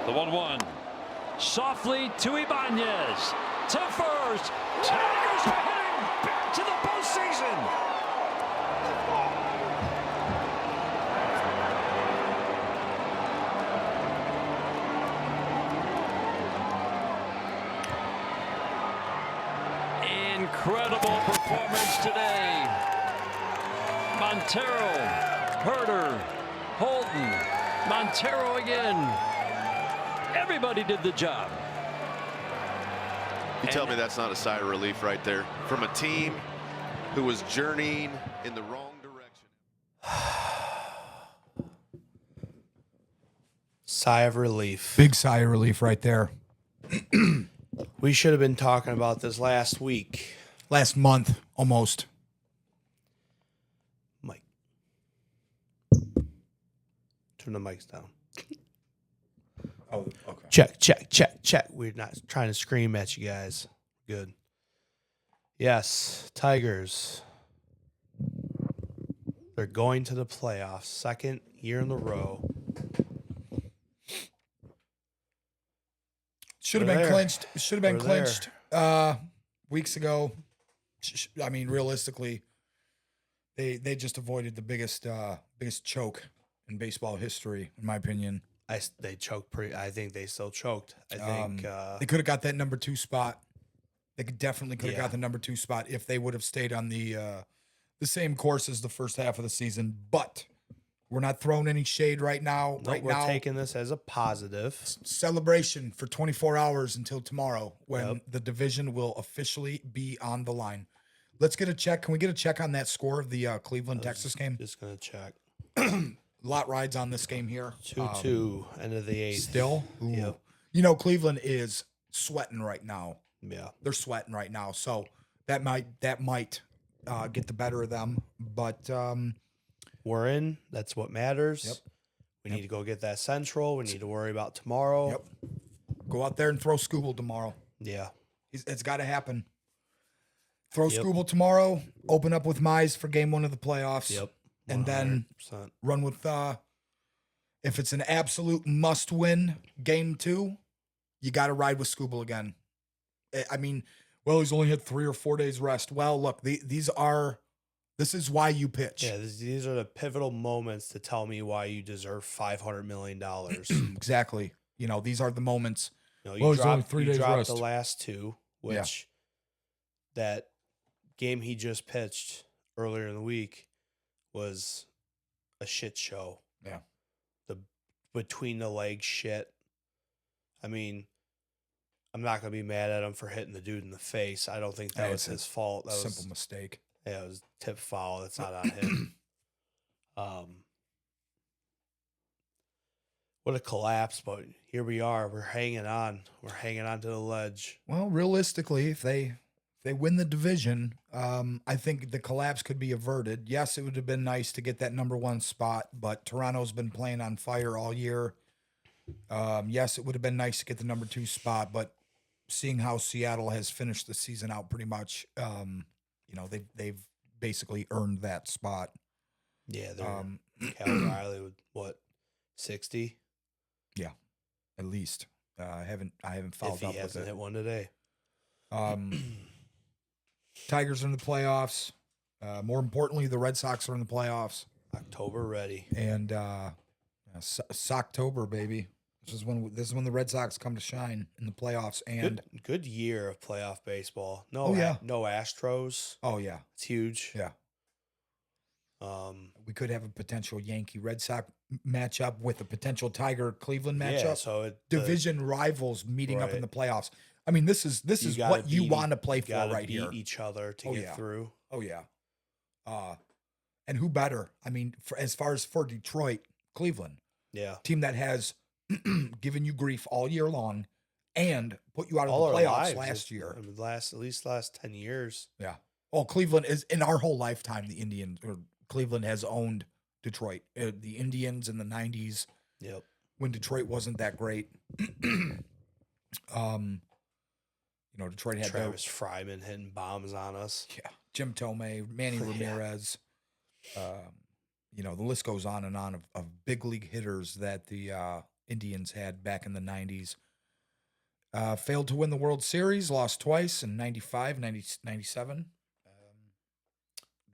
The 1-1. Softly to Ibanez. To first. Tigers are heading back to the postseason. Incredible performance today. Montero, Herter, Holton, Montero again. Everybody did the job. You tell me that's not a sigh of relief right there from a team who was journeying in the wrong direction. Sigh of relief. Big sigh of relief right there. We should have been talking about this last week. Last month, almost. Mike. Turn the mics down. Oh, okay. Check. We're not trying to scream at you guys. Good. Yes, Tigers. They're going to the playoffs. Second year in a row. Should have We're been there. clinched. Should have been We're there. clinched weeks ago. I mean, realistically, they just avoided the biggest choke in baseball history, in my opinion. They choked pretty. I think they still choked. I think They could have got that number 2 spot. They definitely could have Yeah. got the number 2 spot if they would have stayed on the same course as the first half of the season. But we're not throwing any shade right now. we're taking this as a positive. Celebration for 24 hours until tomorrow when the division will officially be on the line. Let's get a check. Can we get a check on that score of the Cleveland-Texas game? Just gonna check. Lot rides on this game here. 2-2, end of the 8th. Still? Ooh. Yep. You know, Cleveland is sweating right now. Yeah. They're sweating right now. So that might get the better of them. But We're in. That's what matters. Yep. We need to go get that Central. We need to worry about tomorrow. Yep. Go out there and throw Scooble tomorrow. Yeah. It's got to happen. Throw Yep. Scooble tomorrow. Open up with Mize for game 1 of the playoffs. Yep. And then 100%. run with if it's an absolute must win game 2, you got to ride with Scooble again. I mean, well, he's only had 3 or 4 days rest. Well, look, this is why you pitch. Yeah, these are the pivotal moments to tell me why you deserve $500 million. Exactly. You know, these are the moments. No, Well, it's only 3 days dropped rest. the last 2, which that game he just pitched earlier in the week was a shit show. Yeah. The between the legs shit. I mean, I'm not gonna be mad at him for hitting the dude in the face. I don't think that was his fault. That Simple was mistake. Yeah, it was tip foul. That's not on him. What a collapse, but here we are. We're hanging on. We're hanging on to the ledge. Well, realistically, if they win the division, I think the collapse could be averted. Yes, it would have been nice to get that number 1 spot, but Toronto's been playing on fire all year. Yes, it would have been nice to get the number 2 spot, but seeing how Seattle has finished the season out pretty much, you know, they've basically earned that spot. Yeah, they're Cal Riley with what, 60? Yeah, at least. I haven't followed If he up with hasn't it. hit one today. Tigers are in the playoffs. More importantly, the Red Sox are in the playoffs. October ready. And Socktober, baby. This is when the Red Sox come to shine in the playoffs. And Good year of playoff baseball. No, Oh, yeah. no Astros. oh yeah, It's huge. yeah. We could have a potential Yankee Red Sox matchup with a potential Tiger Cleveland matchup. Yeah, so Division rivals meeting up in Right. the playoffs. I mean, this is gotta what you beat- want to play you for gotta right beat here. each other to Oh, get yeah. through. Oh yeah. And who better? I mean, as far as for Detroit, Cleveland, Yeah. team that has given you grief all year long and put you out of All the our playoffs lives, last year. I mean, at least last 10 years. Yeah. Well, Cleveland is in our whole lifetime. The Indians or Cleveland has owned Detroit. The Indians in the 90s Yep. when Detroit wasn't that great. You know, Detroit had Travis Fryman hitting bombs on us. Jim Tomei, Manny Ramirez. You know, the list goes on and on of big league hitters that the Indians had back in the 90s. Failed to win the World Series, lost twice in 95, 97.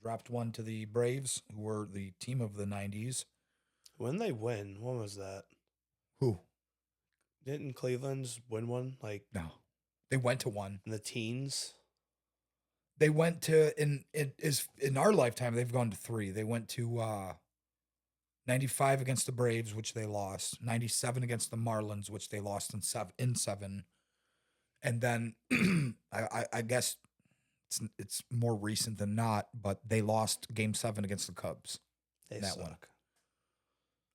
Dropped one to the Braves, who were the team of the 90s. When they win, when was that? Who? Didn't Cleveland's win one? Like No. They went to one. in the teens? They went to in our lifetime, they've gone to 3. They went to 95 against the Braves, which they lost. 97 against the Marlins, which they lost in 7. And then I guess it's more recent than not, but they lost Game 7 against the Cubs. They that suck.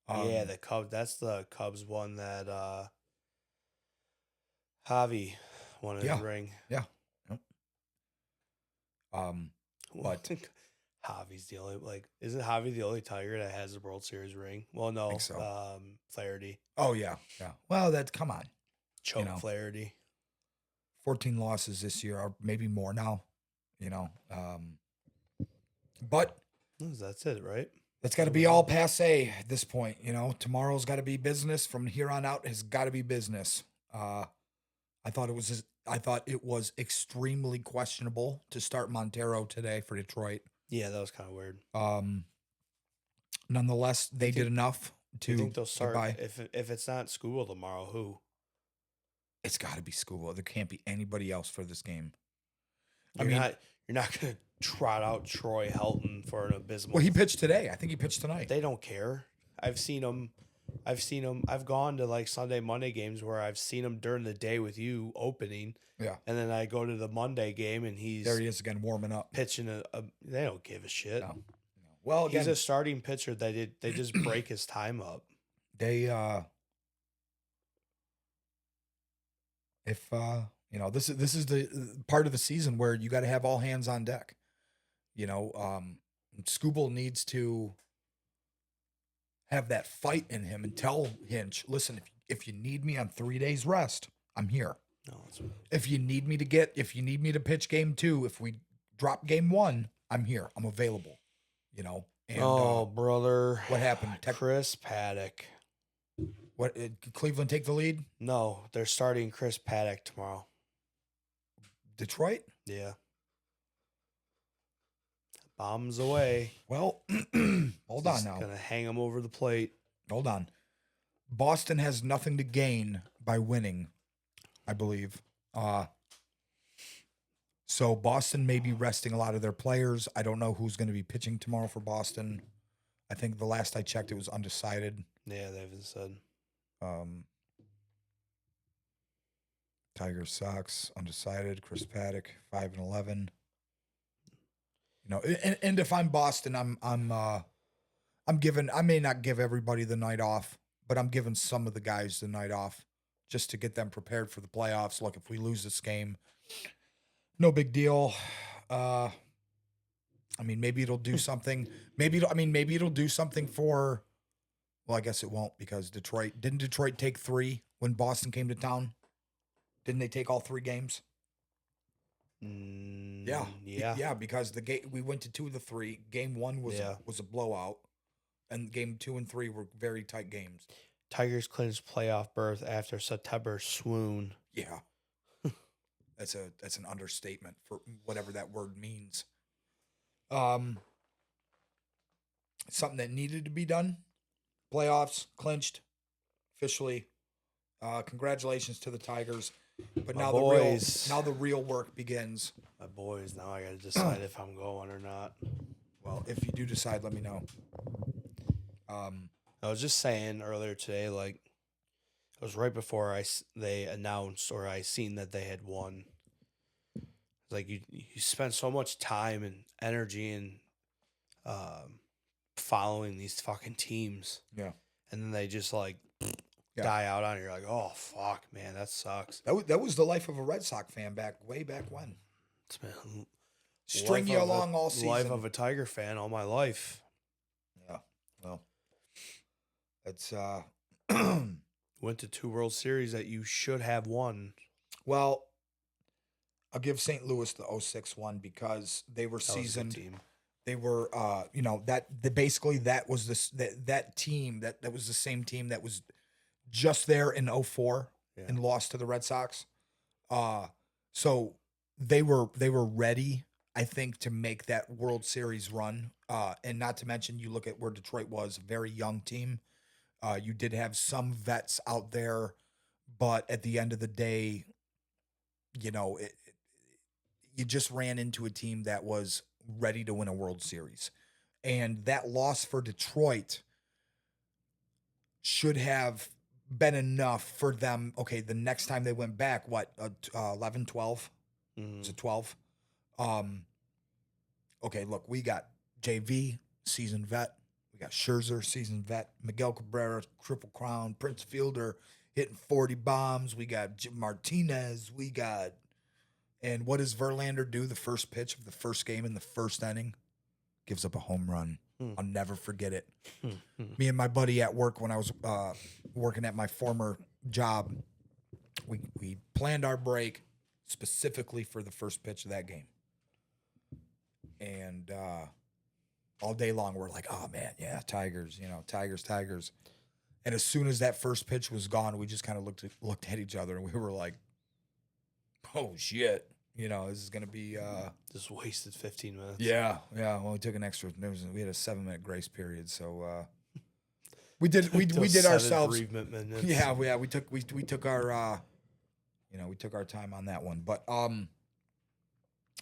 one. Yeah, the Cubs. That's the Cubs one that Javi wanted Yeah. to ring. Yeah. Yep. But Javi's the only isn't Javi the only Tiger that has a World Series ring? Well, no, think so. Flaherty, oh yeah, yeah. Well, come on. choke know. Flaherty. 14 losses this year, or maybe more now. But That's it, right? it's got to be all passe at this point. Tomorrow's got to be business. From here on out, has got to be business. I thought it was extremely questionable to start Montero today for Detroit. Yeah, that was kind of weird. Nonetheless, they did enough Do you to think they'll get start by. if it's not School tomorrow? Who? It's got to be Scuba. There can't be anybody else for this game. You're not gonna trot out Troy Helton for an abysmal. Well, he pitched today. I think he pitched tonight. They don't care. I've seen him. I've gone to like Sunday, Monday games where I've seen him during the day with you opening. Yeah. And then I go to the Monday game and he's There he is again, warming up. pitching they don't give a shit. No. Well, again, He's a starting pitcher. They just break his time up. they if this is the part of the season where you got to have all hands on deck. Scooble needs to have that fight in him and tell Hinch, listen, if you need me on 3 days rest, I'm here. No, that's If you need me to pitch game 2, if we drop game 1, I'm here. I'm available. And brother, what happened? Chris Paddock. What did Cleveland take the lead? No, they're starting Chris Paddock tomorrow. Detroit? Yeah. Bombs away. Well, hold on now. Gonna hang him over the plate. Hold on. Boston has nothing to gain by winning, I believe. So Boston may be resting a lot of their players. I don't know who's going to be pitching tomorrow for Boston. I think the last I checked, it was undecided. Yeah, they haven't said. Tigers, Sox, undecided. Chris Paddock, 5-11. And if I'm Boston, I'm giving. I may not give everybody the night off, but I'm giving some of the guys the night off just to get them prepared for the playoffs. Look, if we lose this game, no big deal. Maybe it'll do something. Maybe it'll do something for. Well, I guess it won't because didn't Detroit take 3 when Boston came to town? Didn't they take all 3 games? Yeah. Because we went to 2 of the 3. Game 1 was a blowout, and game 2 and 3 were very tight games. Tigers clinched playoff berth after September swoon. Yeah, that's an understatement for whatever that word means. Something that needed to be done. Playoffs clinched officially. Congratulations to the Tigers. But now the real work begins. My boys, now I got to decide if I'm going or not. Well, if you do decide, let me know. I was just saying earlier today, like it was right before they announced or I seen that they had won. It's like you spend so much time and energy and following these fucking teams. Yeah. And then they just die out on you. You're like, oh fuck, man, that sucks. That was the life of a Red Sox fan way back when. It's been string you along all season. Life of a Tiger fan all my life. Yeah. Well, it's went to 2 World Series that you should have won. Well, I'll give St. Louis the 06 one because they were seasoned. Team. They were, that was that team that was the same team that was just there in 04 Yeah. and lost to the Red Sox. So they were ready, I think, to make that World Series run. And not to mention, you look at where Detroit was, a very young team. You did have some vets out there, but at the end of the day, you know, you just ran into a team that was ready to win a World Series. And that loss for Detroit should have been enough for them. Okay, the next time they went back, what, 11, 12? Was it 12? Okay, look, we got JV, seasoned vet. We got Scherzer, seasoned vet. Miguel Cabrera, Triple Crown. Prince Fielder hitting 40 bombs. We got Martinez. We got... And what does Verlander do the first pitch of the first game in the first inning? Gives up a home run. I'll never forget it. Me and my buddy at work, when I was working at my former job, we planned our break specifically for the first pitch of that game. And all day long, we're like, oh, man, yeah, Tigers, Tigers. And as soon as that first pitch was gone, we just kind of looked at each other, and we were like, oh, shit. This is going to be... Just wasted 15 minutes. Yeah. Well, we took an extra... We had a 7-minute grace period, so... we did ourselves... bereavement minutes. Yeah, we took our... we took our time on that one. But,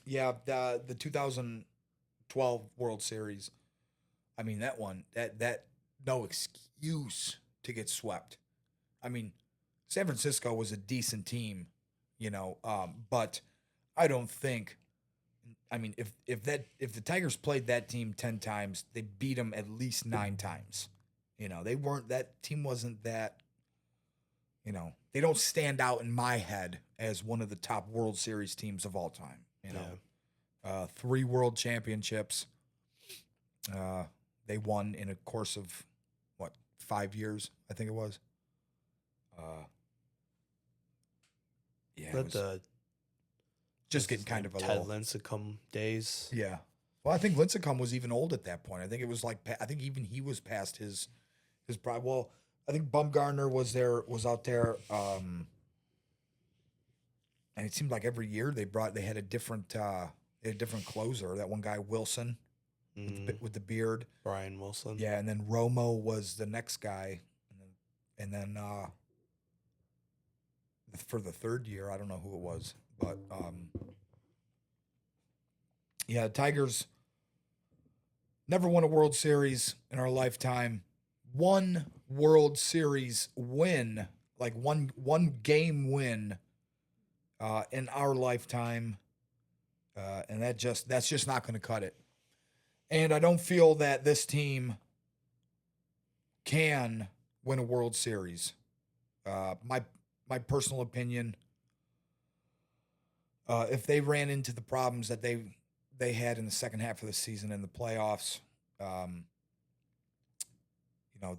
yeah, the 2012 World Series, I mean, that one, that no excuse to get swept. I mean, San Francisco was a decent team, but... I don't think. I mean, if the Tigers played that team 10 times, they beat them at least 9 times. They weren't. That team wasn't that. They don't stand out in my head as one of the top World Series teams of all time. 3 World Championships. They won in a course of 5 years, I think it was. Yeah. Just getting kind of a Ted little... Lincecum days. Yeah. Well, I think Lincecum was even old at that point. I think it was even he was past his prime. Well, I think Bumgarner was out there. And it seemed like every year they had a different closer. That one guy, Wilson, with the beard. Brian Wilson. Yeah. And then Romo was the next guy. And then for the third year, I don't know who it was. But, yeah, Tigers never won a World Series in our lifetime. One World Series win, like one game win in our lifetime. And that's just not going to cut it. And I don't feel that this team can win a World Series. My personal opinion, if they ran into the problems that they had in the second half of the season in the playoffs,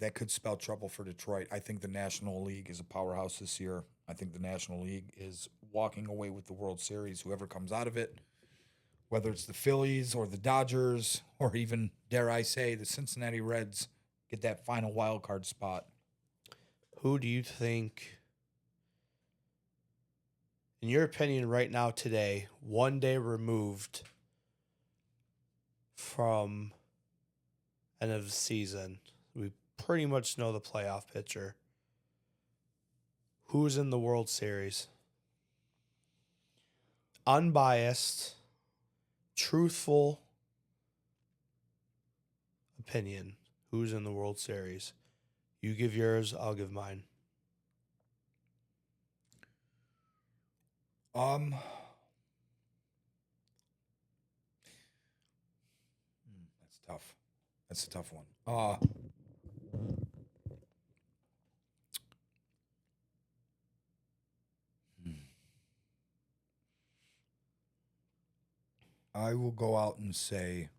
that could spell trouble for Detroit. I think the National League is a powerhouse this year. I think the National League is walking away with the World Series, whoever comes out of it, whether it's the Phillies or the Dodgers or even, dare I say, the Cincinnati Reds get that final wild card spot. Who do you think, in your opinion, right now, today, one day removed from end of the season, we pretty much know the playoff picture. Who's in the World Series? Unbiased, truthful opinion. Who's in the World Series? You give yours, I'll give mine. That's tough. That's a tough one. I will go out and say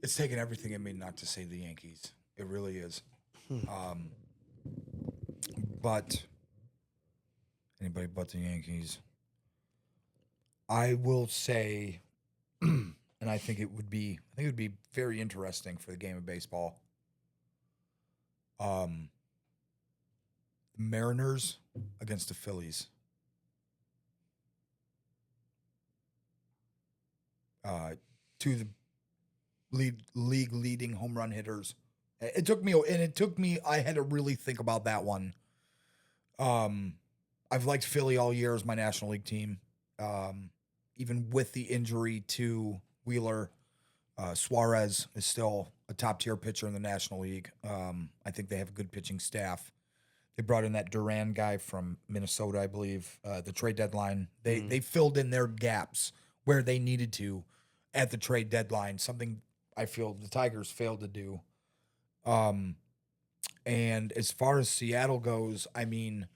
it's taken everything in me not to say the Yankees. It really is. But anybody but the Yankees. I will say, and I think it would be very interesting for the game of baseball. The Mariners against the Phillies. Two of the league leading home run hitters. It took me. I had to really think about that one. I've liked Philly all year as my National League team. Even with the injury to Wheeler, Suarez is still a top tier pitcher in the National League. I think they have a good pitching staff. They brought in that Duran guy from Minnesota, I believe. The trade deadline, they filled in their gaps where they needed to at the trade deadline. Something I feel the Tigers failed to do. And as far as Seattle goes, I mean,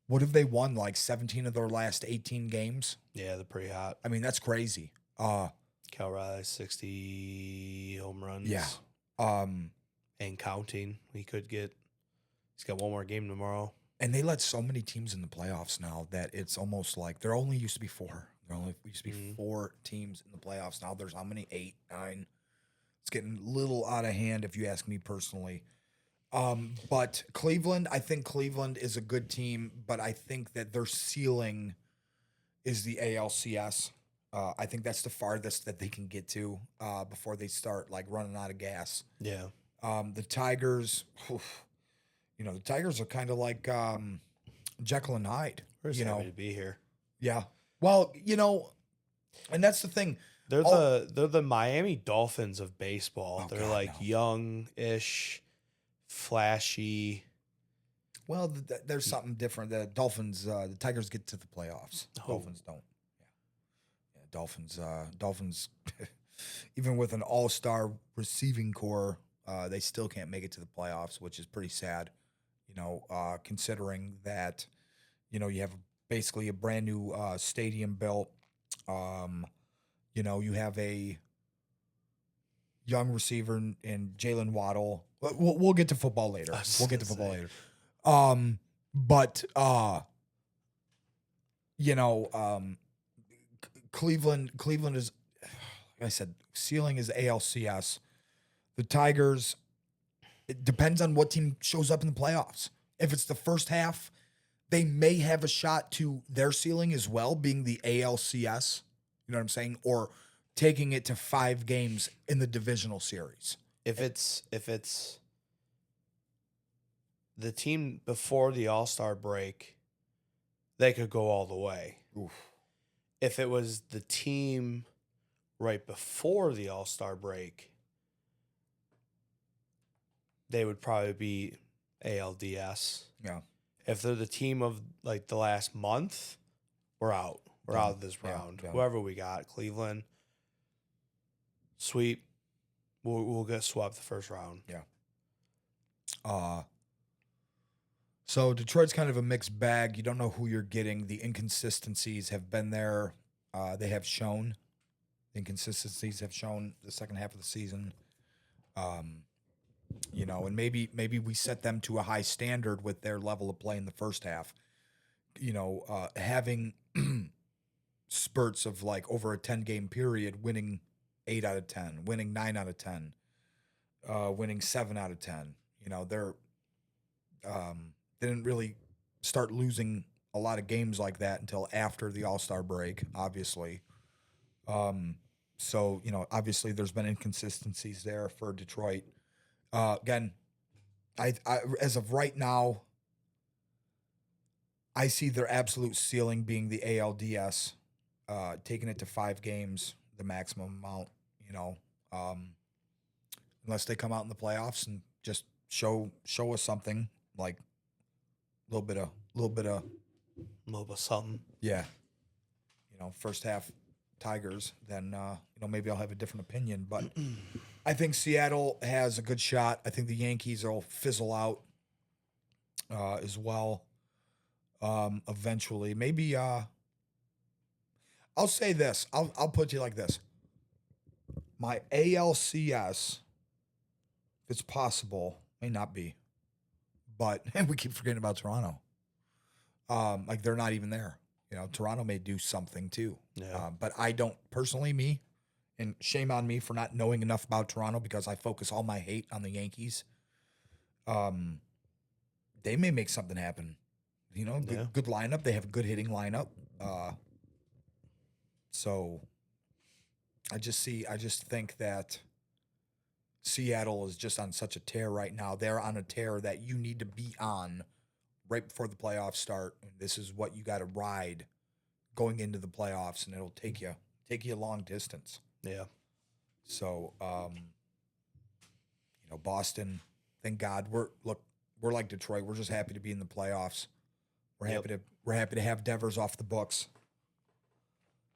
what have they won? Like 17 of their last 18 games? Yeah, they're pretty hot. I mean, that's crazy. Cal Riley, 60 home runs. Yeah. And counting. He's got one more game tomorrow. And they let so many teams in the playoffs now that it's almost like there only used to be four. There only used to be 4 teams in the playoffs. Now there's how many? 8, 9. It's getting a little out of hand if you ask me personally. But Cleveland, I think Cleveland is a good team, but I think that their ceiling is the ALCS. I think that's the farthest that they can get to before they start like running out of gas. Yeah. The Tigers, the Tigers are kind of like Jekyll and Hyde. We're just happy to be here. Yeah. Well, and that's the thing. They're the Miami Dolphins of baseball. They're young-ish, flashy. Well, there's something different. The Dolphins, the Tigers get to the playoffs. Dolphins don't. Yeah. Dolphins, even with an all-star receiving core, they still can't make it to the playoffs, which is pretty sad. Considering that, you have basically a brand new stadium built. You have a young receiver in Jalen Waddle. We'll get to football later. Cleveland is, like I said, ceiling is ALCS. The Tigers, it depends on what team shows up in the playoffs. If it's the first half, they may have a shot to their ceiling as well, being the ALCS. You know what I'm saying? Or taking it to 5 games in the divisional series. If it's the team before the All-Star break, they could go all the way. Oof. If it was the team right before the All-Star break, they would probably be ALDS. Yeah. If they're the team of like the last month, we're out. We're out of this round. Yeah. Whoever we got, Cleveland, sweep. We'll get swept the first round. Yeah. So Detroit's kind of a mixed bag. You don't know who you're getting. The inconsistencies have been there. They have shown. The inconsistencies have shown the second half of the season. And maybe we set them to a high standard with their level of play in the first half. Having spurts of like over a 10-game period, winning 8 out of 10, winning 9 out of 10, winning 7 out of 10. They're didn't really start losing a lot of games like that until after the All-Star break, obviously. So obviously there's been inconsistencies there for Detroit. Again, I as of right now, I see their absolute ceiling being the ALDS, taking it to 5 games, the maximum amount. Unless they come out in the playoffs and just show us something like a little bit of something. Yeah. First half Tigers, then maybe I'll have a different opinion. But I think Seattle has a good shot. I think the Yankees will fizzle out as well. Eventually, maybe. I'll say this. I'll put you like this. My ALCS, if it's possible, may not be, but and we keep forgetting about Toronto. Like they're not even there. Toronto may do something too. Yeah. But I don't personally, and shame on me for not knowing enough about Toronto because I focus all my hate on the Yankees. They may make something happen. Yeah. Good lineup. They have a good hitting lineup. So I just think that Seattle is just on such a tear right now. They're on a tear that you need to be on right before the playoffs start. And this is what you got to ride going into the playoffs, and it'll take you a long distance. Yeah. So, Boston, thank God we're like Detroit. We're just happy to be in the playoffs. We're happy to have Devers off the books.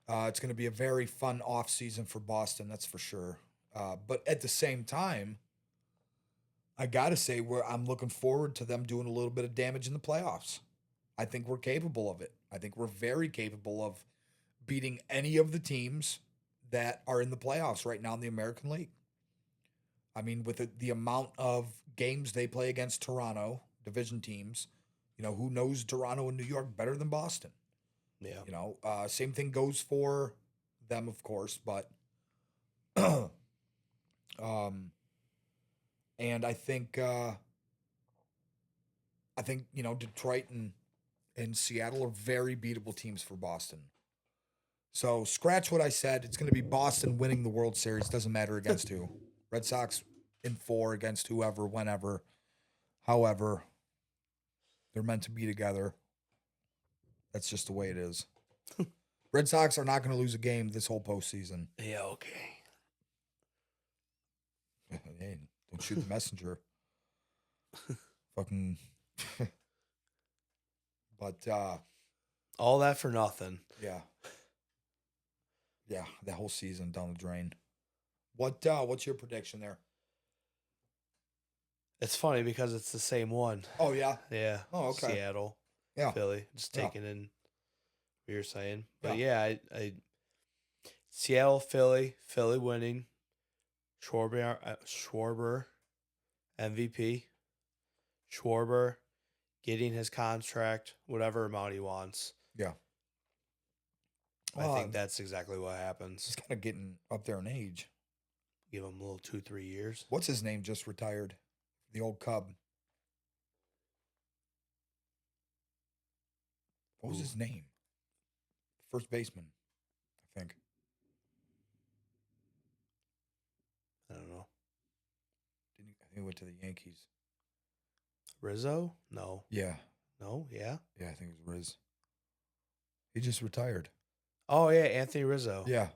It's going to be a very fun off season for Boston, that's for sure. But at the same time, I got to say I'm looking forward to them doing a little bit of damage in the playoffs. I think we're capable of it. I think we're very capable of beating any of the teams that are in the playoffs right now in the American League. I mean, with the amount of games they play against Toronto, division teams, who knows Toronto and New York better than Boston? Yeah. Same thing goes for them, of course, but and I think Detroit and Seattle are very beatable teams for Boston. So scratch what I said. It's going to be Boston winning the World Series. Doesn't matter against who. Red Sox in 4 against whoever, whenever. However, they're meant to be together. That's just the way it is. Red Sox are not going to lose a game this whole postseason. Yeah. Okay. Hey, don't shoot the messenger. Fucking. But all that for nothing. Yeah, that whole season down the drain. What's your prediction there? It's funny because it's the same one. Oh yeah. Yeah. Oh, okay. Seattle. Yeah. Philly. Just taking in what you're saying. But Yeah. I Seattle, Philly winning. Schwarber MVP. Schwarber getting his contract, whatever amount he wants. Yeah. I think that's exactly what happens. He's kind of getting up there in age. Give him a little 2-3 years. What's his name just retired? The old Cub. What was his name? First baseman, I think. I don't know. I think he went to the Yankees. Rizzo? No. Yeah. No? Yeah? Yeah, I think it was Riz. He just retired. Oh, yeah, Anthony Rizzo. Yeah.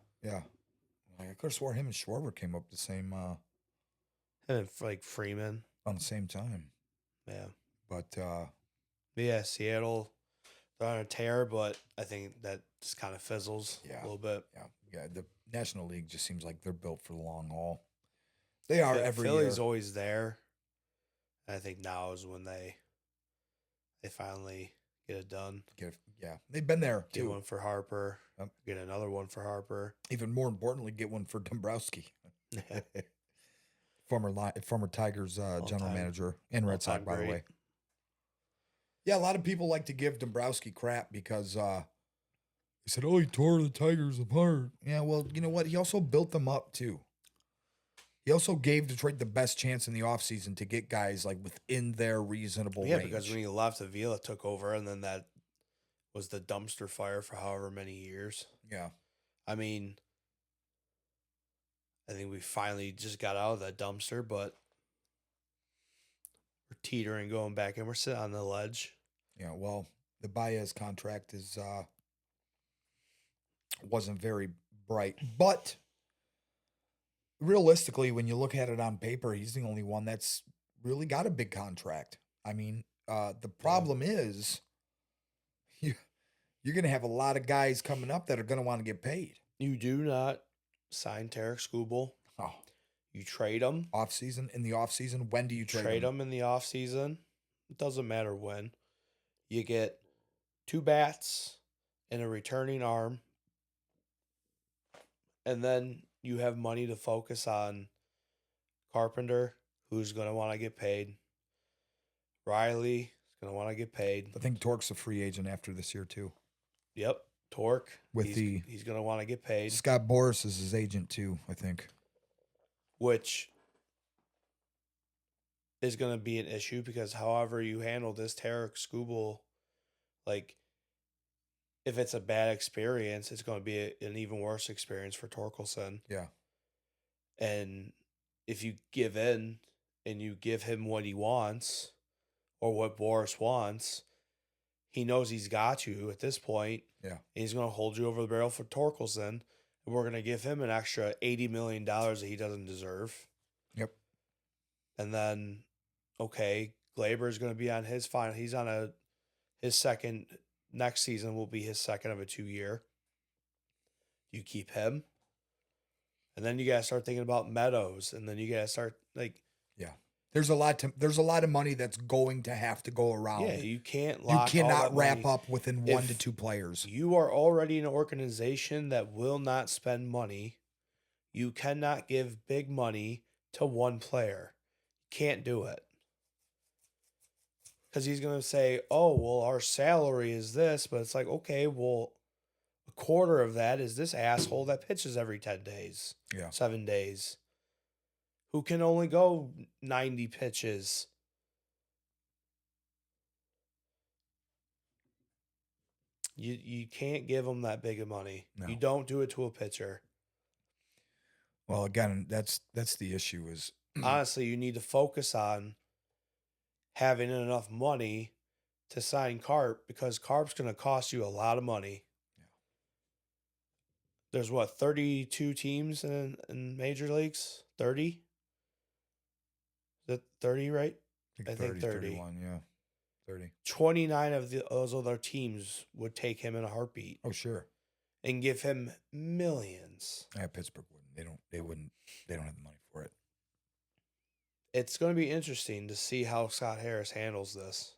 I could have swore him and Schwarber came up the same And like Freeman. on the same time. Yeah. But yeah, Seattle, they're on a tear, but I think that just kind of fizzles a little bit. Yeah. The National League just seems like they're built for the long haul. They are every year. Philly's always there. And I think now is when they finally get it done. They've been there Get too. one for Harper. Yep. Get another one for Harper. Even more importantly, get one for Dombrowski. former Tigers general manager and Red Sox, by the way. Yeah, a lot of people like to give Dombrowski crap because he said, "Oh, he tore the Tigers apart." Yeah, well, you know what? He also built them up too. He also gave Detroit the best chance in the offseason to get guys like within their reasonable range. Yeah, because when he left, Avila took over, and then that was the dumpster fire for however many years. Yeah. I mean, I think we finally just got out of that dumpster, but we're teetering going back, and we're sitting on the ledge. Yeah, well, the Baez contract wasn't very bright, but realistically, when you look at it on paper, he's the only one that's really got a big contract. I mean, the problem is you're going to have a lot of guys coming up that are going to want to get paid. You do not sign Tarek Skubal. Oh. You trade him. In the off season, when do you trade him? Him in the off season. It doesn't matter when. You get 2 bats and a returning arm. And then you have money to focus on Carpenter, who's going to want to get paid. Riley going to want to get paid. I think Torque's a free agent after this year too. Yep. Torque. With he's going to want to get paid. Scott Boras is his agent too, I think. Which is going to be an issue because however you handle this Tarek Skubal, like, if it's a bad experience, it's going to be an even worse experience for Torkelson. Yeah. And if you give in and you give him what he wants or what Boris wants, he knows he's got you at this point. Yeah. And he's going to hold you over the barrel for Torkelson. And we're going to give him an extra $80 million that he doesn't deserve. Yep. And then, okay, Glaber's going to be on his final. He's on his second. Next season will be his second of a 2-year. You keep him. And then you got to start thinking about Meadows. And then you got to start, like... Yeah. There's a lot of money that's going to have to go around. Yeah, you can't You lock cannot all that wrap money. up within 1 to 2 players. You are already an organization that will not spend money. You cannot give big money to one player. Can't do it. Because he's going to say, oh, well, our salary is this. But it's like, okay, well, a quarter of that is this asshole that pitches every 10 days. Yeah. 7 days. Who can only go 90 pitches. You can't give them that big of money. No. You don't do it to a pitcher. Well, again, that's the issue is Honestly, you need to focus on having enough money to sign Carp because Carp's going to cost you a lot of money. Yeah. There's 32 teams in major leagues? 30? Is that 30, right? I think 30. 31, yeah. 30. 29 of those other teams would take him in a heartbeat Oh, sure. and give him millions. Yeah, Pittsburgh wouldn't. They don't have the money for it. It's going to be interesting to see how Scott Harris handles this.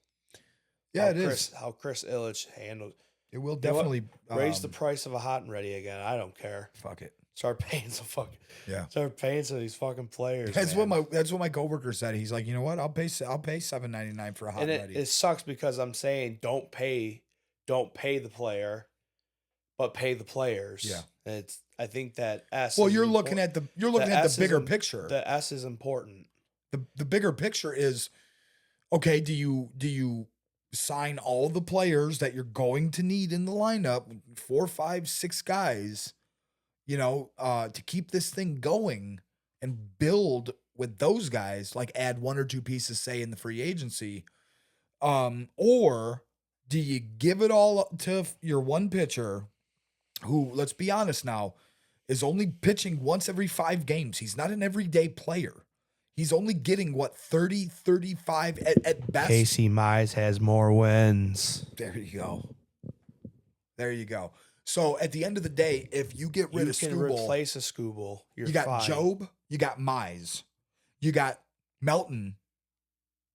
Yeah, it is. How Chris Ilitch handles. It will You know what? definitely Raise the price of a hot and ready again. I don't care. Fuck it. Start paying some Yeah. Start paying some of these fucking players. That's man. what my coworker said. He's like, you know what? I'll pay $7.99 for a hot And and ready. it sucks because I'm saying don't pay the player, but pay the players. Yeah. I think that S. Well, is you're impor- looking at the bigger is im- picture. The S is important. The bigger picture is, okay, do you sign all the players that you're going to need in the lineup, 4, 5, 6 guys, to keep this thing going and build with those guys, like add 1 or 2 pieces, say, in the free agency, or do you give it all to your one pitcher who, let's be honest now, is only pitching once every 5 games? He's not an everyday player. He's only getting 30, 35 at best. Casey Mize has more wins. There you go. There you go. So at the end of the day, if you get rid of You can Skubal, replace a Skubal. you got fine. Job, you got Mize, you got Melton.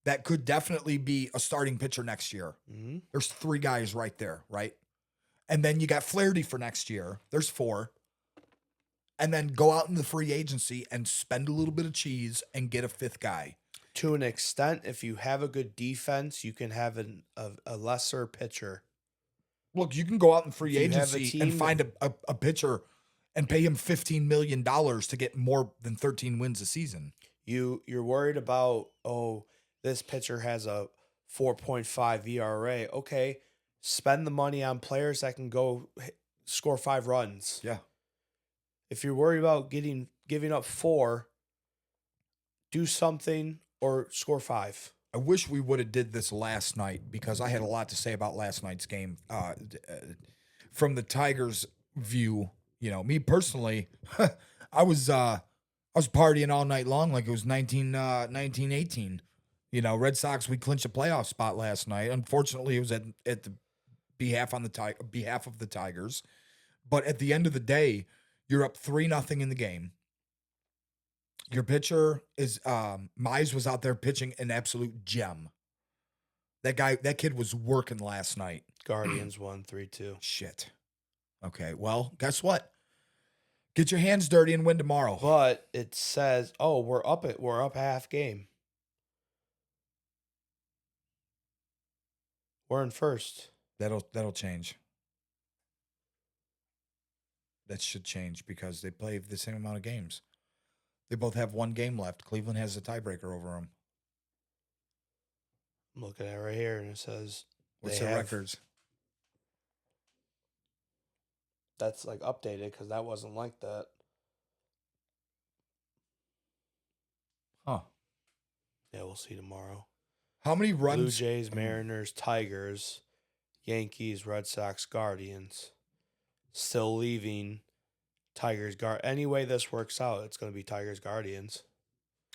That could definitely be a starting pitcher next year. Mm-hmm. There's 3 guys right there, right? And then you got Flaherty for next year. There's 4. And then go out in the free agency and spend a little bit of cheese and get a 5th guy. To an extent, if you have a good defense, you can have a lesser pitcher. Look, you can go out in free If you have a agency team and find a pitcher and pay him $15 million to get more than 13 wins a season. You're worried about, oh, this pitcher has a 4.5 ERA. Okay, spend the money on players that can go score 5 runs. Yeah. If you're worried about giving up 4, do something or score 5. I wish we would have did this last night because I had a lot to say about last night's game. From the Tigers' view, me personally, I was partying all night long like it was 1918. Red Sox, we clinched a playoff spot last night. Unfortunately, it was at the behalf of the Tigers. But at the end of the day, you're up 3-0 in the game. Your pitcher is Mize was out there pitching an absolute gem. That kid was working last night. Guardians won 3-2. Shit. Okay, well, guess what? Get your hands dirty and win tomorrow. But it says, oh, we're up half game. We're in first. That'll change. That should change because they play the same amount of games. They both have one game left. Cleveland has a tiebreaker over them. I'm looking at it right here, and it says What's they their have- records? That's like updated because that wasn't like that. Huh. Yeah, we'll see tomorrow. How many runs? Blue Jays, Mariners, Tigers, Yankees, Red Sox, Guardians. Still leaving Tigers. Any way this works out, it's going to be Tigers, Guardians.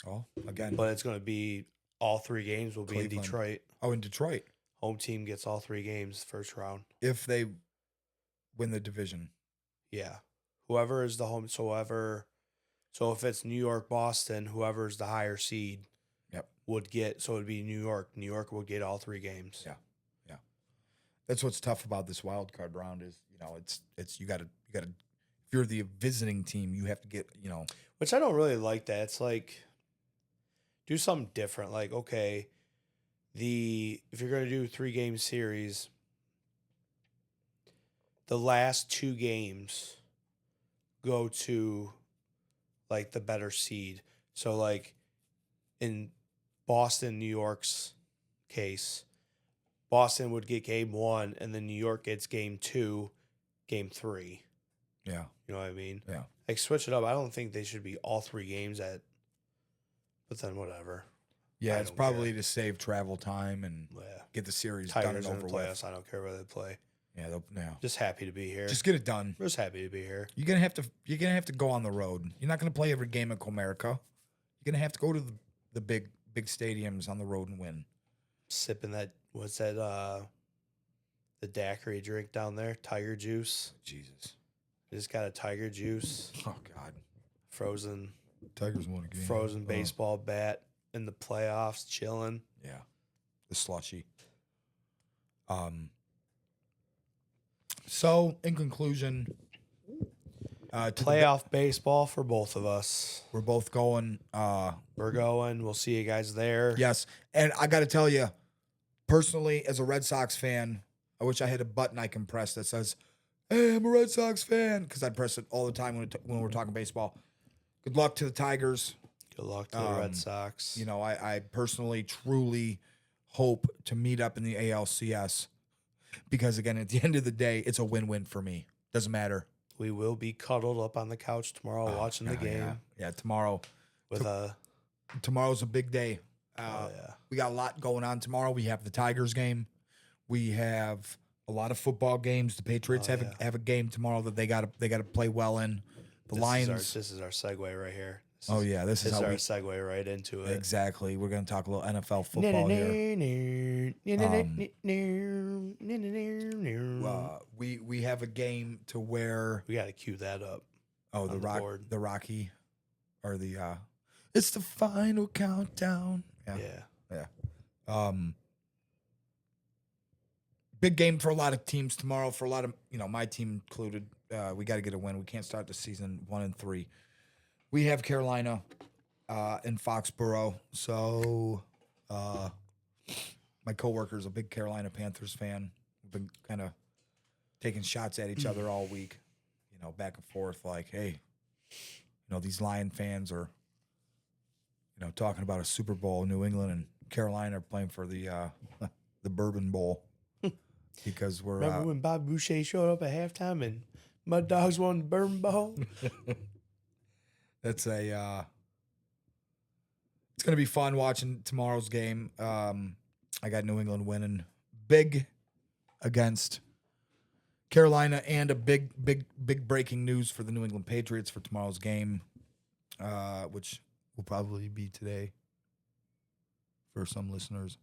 Oh, again. But it's going to be all 3 games will be in Cleveland. Detroit. Oh, in Detroit. Home team gets all 3 games first round. If they win the division. Yeah. Whoever is the home, so if it's New York, Boston, whoever's the higher seed would get, so it would be New York. New York would get all 3 games. Yeah. Yeah. That's what's tough about this wild card round is, it's you gotta if you're the visiting team, you have to get, Which I don't really like that. It's like, do something different. Like, okay, if you're going to do a 3-game series, the last 2 games go to, like, the better seed. So, like, in Boston, New York's case, Boston would get game 1, and then New York gets game 2, game 3. yeah. You know what I mean? Yeah. Like, switch it up. I don't think they should be all 3 games but then whatever. Yeah, I it's don't probably care. to save travel time and Yeah. get the series done Tigers and in the over with. playoffs. I don't care where they play. Yeah, Just happy to be here. just get it done. Just happy to be here. You're gonna have to go on the road. You're not gonna play every game at Comerica. You're gonna have to go to the big stadiums on the road and win. Sipping that, what's that, the daiquiri drink down there? Tiger juice. Jesus. Just got a tiger juice. Oh God. Frozen Tigers won a game. frozen baseball bat in the playoffs, chilling. Yeah. The slushy. So in conclusion, to the Playoff baseball for both of us. we're both going. We're going. We'll see you guys there. Yes, and I got to tell you, personally, as a Red Sox fan, I wish I had a button I can press that says, "Hey, I'm a Red Sox fan," because I'd press it all the time when we're talking baseball. Good luck to the Tigers. Good luck to the Red Sox. I personally, truly hope to meet up in the ALCS because, again, at the end of the day, it's a win-win for me. Doesn't matter. We will be cuddled up on the couch tomorrow watching the game Yeah, tomorrow. with a Tomorrow's a big day. yeah. We got a lot going on tomorrow. We have the Tigers game. We have a lot of football games. The Patriots have a game tomorrow that they got to play well in. The Lions. This is our segue right here. This is how our we segue right into it. exactly. We're going to talk a little NFL football here. We have a game to where We got to cue that up. the board. Rocky or the it's the final countdown. Yeah. Big game for a lot of teams tomorrow. For a lot of my team included. We got to get a win. We can't start the season 1-3. We have Carolina in Foxborough. So my coworker's a big Carolina Panthers fan. We've been kind of taking shots at each other all week, back and forth. Like, hey, these Lion fans are, talking about a Super Bowl. New England and Carolina are playing for the Bourbon Bowl because we're. Remember when Bob Boucher showed up at halftime and Mud Dogs won the Bourbon Bowl? That's a. It's gonna be fun watching tomorrow's game. I got New England winning big against Carolina, and a big breaking news for the New England Patriots for tomorrow's game, which will probably be today for some listeners.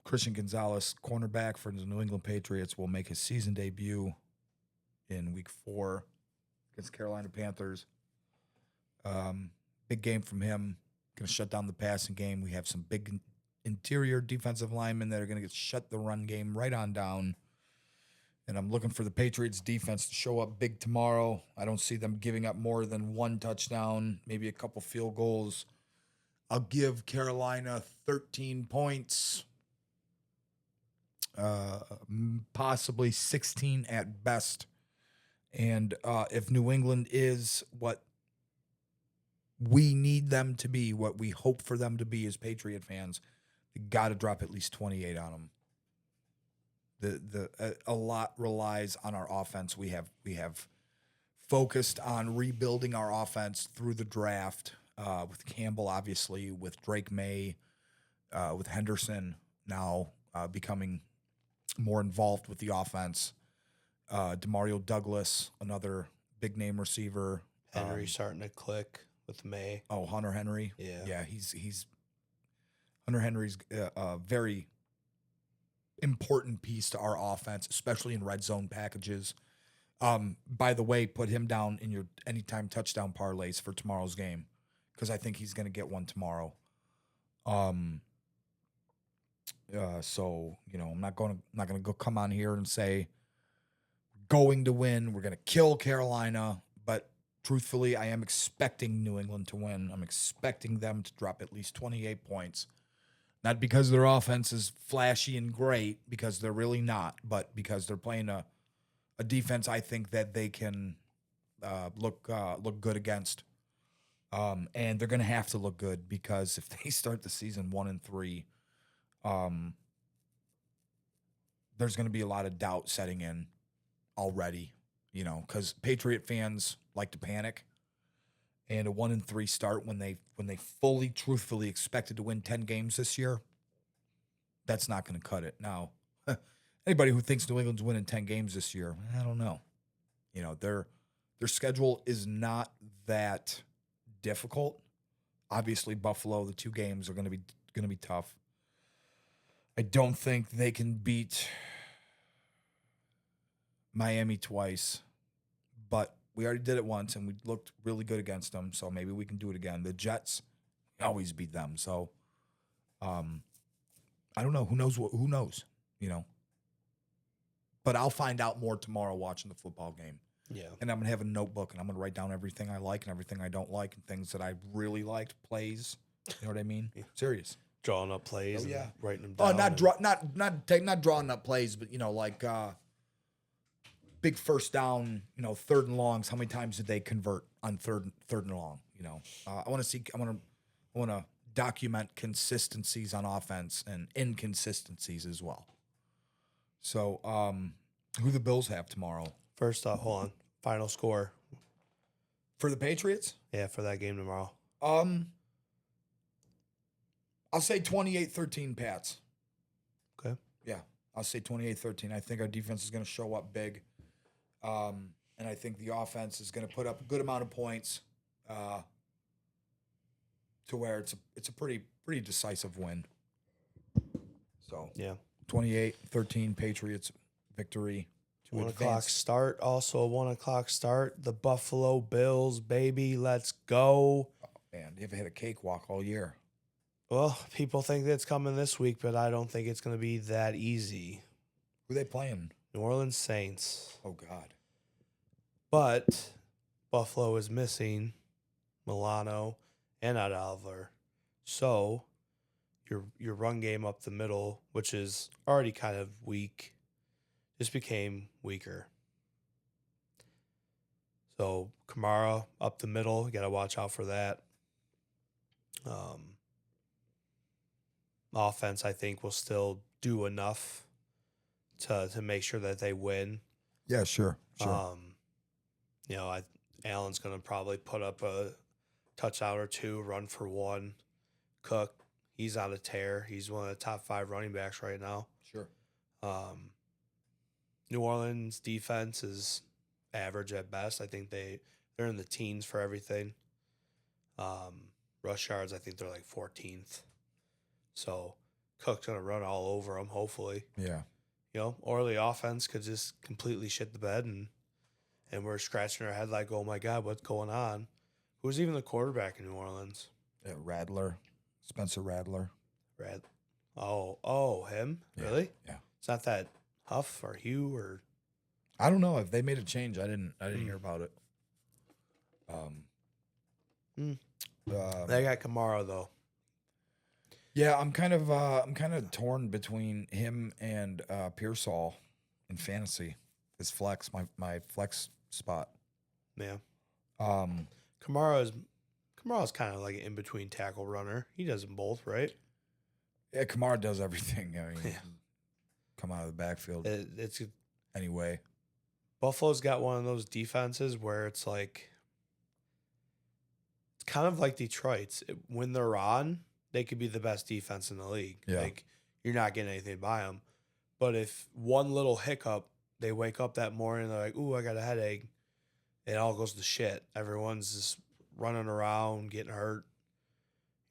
Christian Gonzalez, cornerback for the New England Patriots, will make his season debut in Week 4 against Carolina Panthers. Big game from him. Going to shut down the passing game. We have some big interior defensive linemen that are going to shut the run game right on down. And I'm looking for the Patriots defense to show up big tomorrow. I don't see them giving up more than 1 touchdown, maybe a couple field goals. I'll give Carolina 13 points. possibly 16 at best. And if New England is what we need them to be, what we hope for them to be as Patriot fans, you got to drop at least 28 on them. A lot relies on our offense. We have focused on rebuilding our offense through the draft with Campbell, obviously, with Drake May, with Henderson now becoming more involved with the offense. Demario Douglas, another big name receiver. Henry starting to click with May. Oh, Hunter Henry. Yeah. He's Hunter Henry's a very important piece to our offense, especially in red zone packages. By the way, put him down in your anytime touchdown parlays for tomorrow's game because I think he's going to get one tomorrow. So I'm not going to go come on here and say going to win. We're going to kill Carolina, but truthfully, I am expecting New England to win. I'm expecting them to drop at least 28 points. Not because their offense is flashy and great, because they're really not, but because they're playing a defense I think that they can look good against. And they're going to have to look good because if they start the season 1-3, there's going to be a lot of doubt setting in already, because Patriot fans like to panic. And a 1-3 start when they fully, truthfully expected to win 10 games this year, that's not going to cut it. Now, anybody who thinks New England's winning 10 games this year, I don't know. Their schedule is not that difficult. Obviously, Buffalo, the 2 games are going to be tough. I don't think they can beat Miami twice, but we already did it once, and we looked really good against them, so maybe we can do it again. The Jets always beat them, so I don't know. Who knows? But I'll find out more tomorrow watching the football game. Yeah. And I'm going to have a notebook, and I'm going to write down everything I like and everything I don't like and things that I really liked, plays. You know what I mean? Yeah. Serious. Drawing up plays. Oh, yeah. And writing them Oh, down. not drawing up plays, but like big first down, third and longs. How many times did they convert on third and long? I want to document consistencies on offense and inconsistencies as well. So, who the Bills have tomorrow? First, hold on. Final score. For the Patriots? Yeah, for that game tomorrow. I'll say 28-13 Pats. Okay. Yeah, I'll say 28-13. I think our defense is going to show up big. And I think the offense is going to put up a good amount of points to where it's a pretty decisive win. So, yeah. 28-13 Patriots victory. 1 o'clock start. Also a 1 o'clock start. The Buffalo Bills, baby. Let's go. Oh, man, they've had a cakewalk all year. Well, people think that's coming this week, but I don't think it's going to be that easy. Who are they playing? New Orleans Saints. Oh, God. But Buffalo is missing Milano and Ed Oliver. So your run game up the middle, which is already kind of weak, just became weaker. So Kamara up the middle, you got to watch out for that. Offense, I think, will still do enough to make sure that they win. Yeah, sure. Allen's going to probably put up a touchdown or 2, run for 1. Cook, he's on a tear. He's one of the top 5 running backs right now. Sure. New Orleans defense is average at best. I think they're in the teens for everything. Rush yards, I think they're like 14th. So Cook's going to run all over them, hopefully. Yeah. Or the offense could just completely shit the bed and we're scratching our head like, oh, my God, what's going on? Who's even the quarterback in New Orleans? Yeah, Radler. Spencer Radler. Oh, him? Yeah. Really? Yeah. It's not that Huff or Hugh or... I don't know if they made a change. I didn't hear about it. They got Kamara, though. Yeah, I'm kind of torn between him and Pearsall in fantasy. His flex, my flex spot. Yeah. Um, Kamara's kind of like an in between tackle runner. He does them both, right? yeah, Kamara does everything. I mean, he Yeah. can come out of the backfield It's anyway. Buffalo's got one of those defenses where it's like it's kind of like Detroit's. When they're on, they could be the best defense in the league. Yeah. Like you're not getting anything by them. But if one little hiccup, they wake up that morning, they're like, "Ooh, I got a headache." It all goes to shit. Everyone's just running around, getting hurt.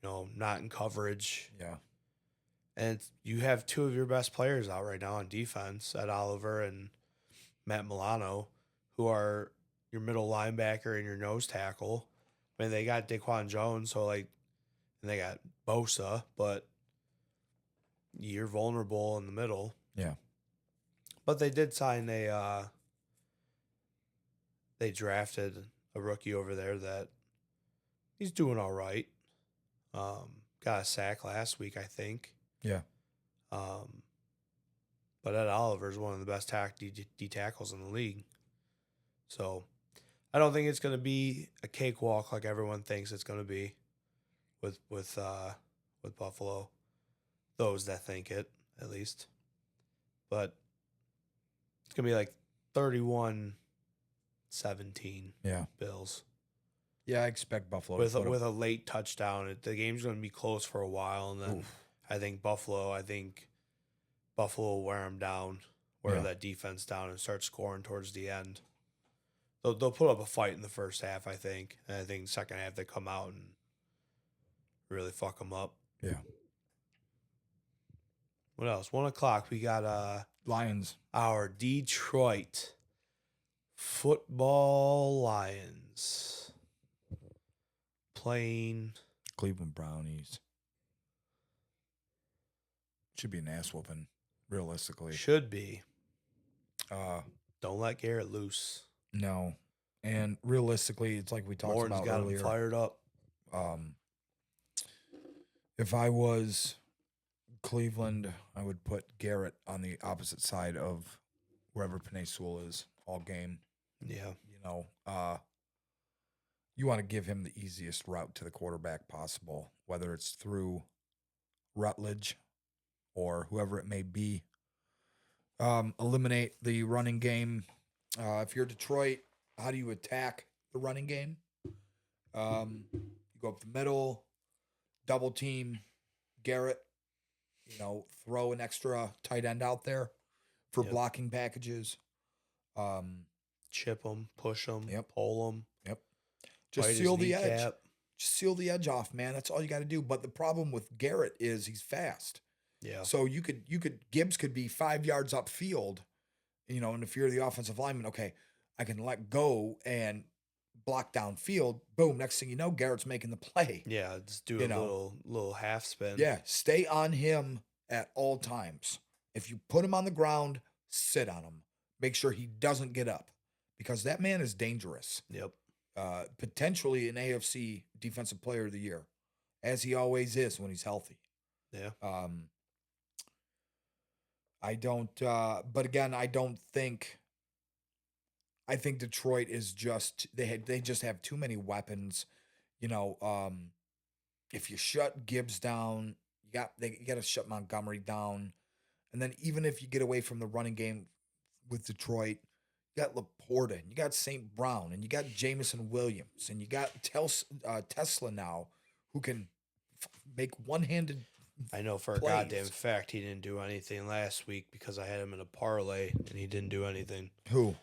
Not in coverage. Yeah, And you have two of your best players out right now on defense, Ed Oliver and Matt Milano, who are your middle linebacker and your nose tackle. I mean, they got Daquan Jones, and they got Bosa, but you're vulnerable in the middle. yeah, But they did sign they drafted a rookie over there that he's doing all right. Got a sack last week, I think. yeah. But Ed Oliver is one of the best D tackles in the league. So I don't think it's going to be a cakewalk like everyone thinks it's going to be with Buffalo. Those that think it, at least. But it's going to be like 31-17 Yeah. Bills. Yeah, I expect Buffalo With to put a late touchdown. The game's going to be close for a while, and then Oof. I think Buffalo will wear them down, wear Yeah. that defense down, and start scoring towards the end. They'll put up a fight in the first half, I think. And I think second half they come out and really fuck them up. Yeah. What else? 1 o'clock, we got Lions. our Detroit football Lions playing. Cleveland Brownies. Should be an ass whooping, realistically. Should be. Uh, Don't let Garrett loose. no. And realistically, it's like we talked Lauren's about got earlier. him fired up. If I was Cleveland, I would put Garrett on the opposite side of wherever Penei Sewell is all game. Yeah. You want to give him the easiest route to the quarterback possible, whether it's through Rutledge or whoever it may be. Eliminate the running game. If you're Detroit, how do you attack the running game? You go up the middle, double team Garrett, throw an extra tight end out there for Yep. blocking packages. Chip them, push them, Yep. pull them. Just seal the edge. Just seal the edge off, man. That's all you got to do. But the problem with Garrett is he's fast. Yeah. So Gibbs could be 5 yards upfield, and if you're the offensive lineman, okay, I can let go and block downfield. Boom. Next thing you know, Garrett's making the play. Yeah, just do a little half spin. Yeah. Stay on him at all times. If you put him on the ground, sit on him. Make sure he doesn't get up because that man is dangerous. Yep. Potentially an AFC Defensive Player of the Year, as he always is when he's healthy. Yeah. I don't, but again, I think Detroit is they just have too many weapons. If you shut Gibbs down, you got to shut Montgomery down. And then even if you get away from the running game with Detroit, you got Laporta, and you got St. Brown, and you got Jamison Williams, and you got Tesla now, who can make one-handed. I know for a plays. goddamn fact he didn't do anything last week because I had him in a parlay and he didn't do anything. Who?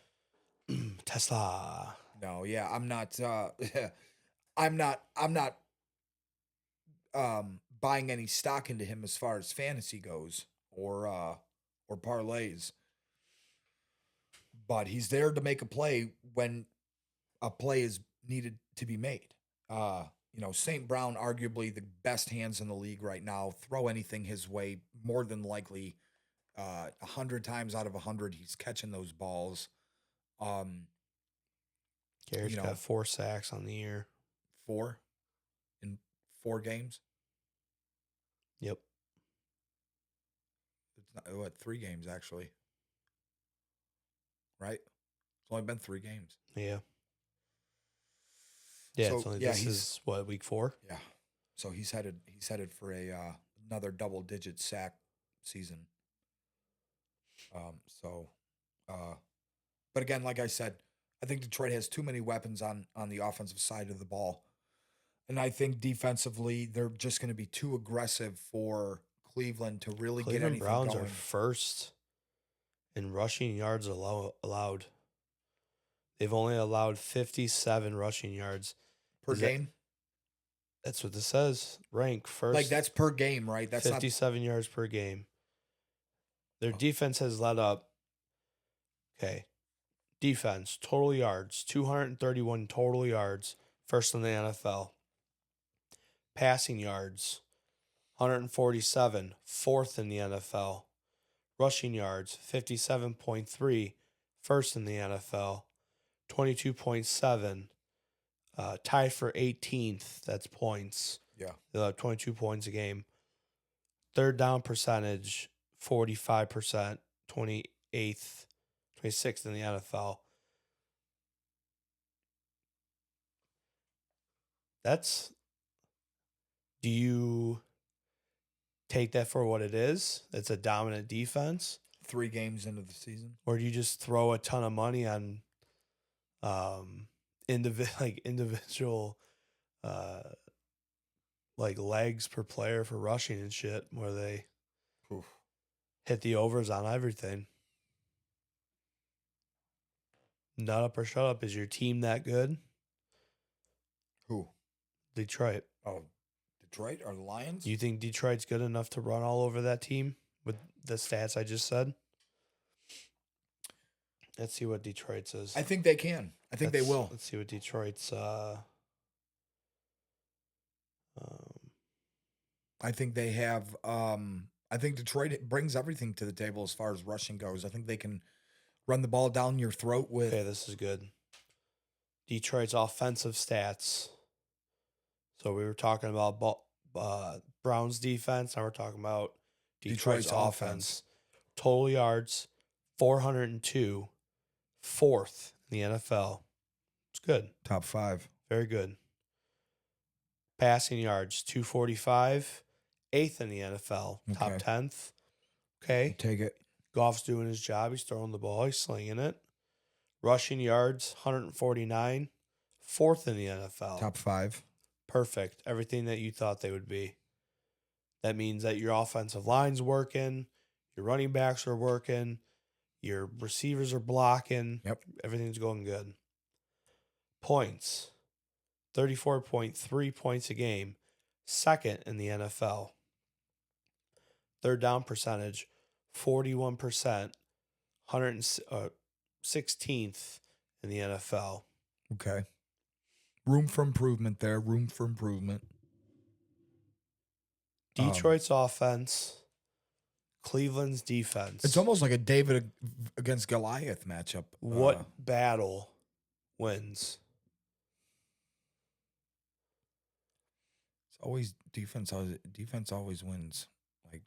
Tesla. No, yeah, I'm not. I'm not buying any stock into him as far as fantasy goes or parlays. But he's there to make a play when a play is needed to be made. St. Brown, arguably the best hands in the league right now. Throw anything his way, more than likely, 100 times out of 100, he's catching those balls. Garrett's got 4 sacks on the year. 4 in 4 games. Yep. It's not, what, 3 games actually, right? It's only been 3 games. Yeah. Yeah. So It's only, yeah, this he's is what, week 4? yeah. So he's headed for a another double-digit sack season. So, but again, like I said, I think Detroit has too many weapons on the offensive side of the ball, and I think defensively they're just going to be too aggressive for Cleveland to really get Cleveland anything Browns going. are first in rushing yards allowed. They've only allowed 57 rushing yards Per Is that- game. That's what this says. Rank first. Like that's per game, right? That's 57 yards per game. Their defense has led up. Okay. Defense, total yards, 231 total yards, first in the NFL. Passing yards, 147, fourth in the NFL. Rushing yards, 57.3, first in the NFL. 22.7, tied for 18th. That's points. yeah. 22 points a game. Third down percentage, 45%, 28th, 26th in the NFL. Do you take that for what it is? It's a dominant defense? 3 games into the season. Or do you just throw a ton of money on individual like legs per player for rushing and shit, where they Oof. hit the overs on everything? Nut up or shut up. Is your team that good? Who? Detroit. Oh, Detroit or the Lions? You think Detroit's good enough to run all over that team with the stats I just said? Let's see what Detroit says. I think they can. I think they will. Let's see what Detroit's. I think they have. I think Detroit brings everything to the table as far as rushing goes. I think they can run the ball down your throat with. Okay, this is good. Detroit's offensive stats. So we were talking about Browns defense. Now we're talking about Detroit's offense. Total yards, 402, fourth in the NFL. It's good. Top 5. Very good. Passing yards, 245, eighth in the NFL. Top Okay. 10th. Okay. Take it. Goff's doing his job. He's throwing the ball. He's slinging it. Rushing yards, 149, fourth in the NFL. Top 5. Perfect. Everything that you thought they would be. That means that your offensive line's working, your running backs are working, your receivers are blocking. Yep. Everything's going good. Points, 34.3 points a game, second in the NFL. Third down percentage, 41%, 116th in the NFL. Okay. Room for improvement there. Room for improvement. Detroit's offense, Cleveland's defense. It's almost like a David against Goliath matchup. What battle wins? It's always defense. Defense always wins. Like,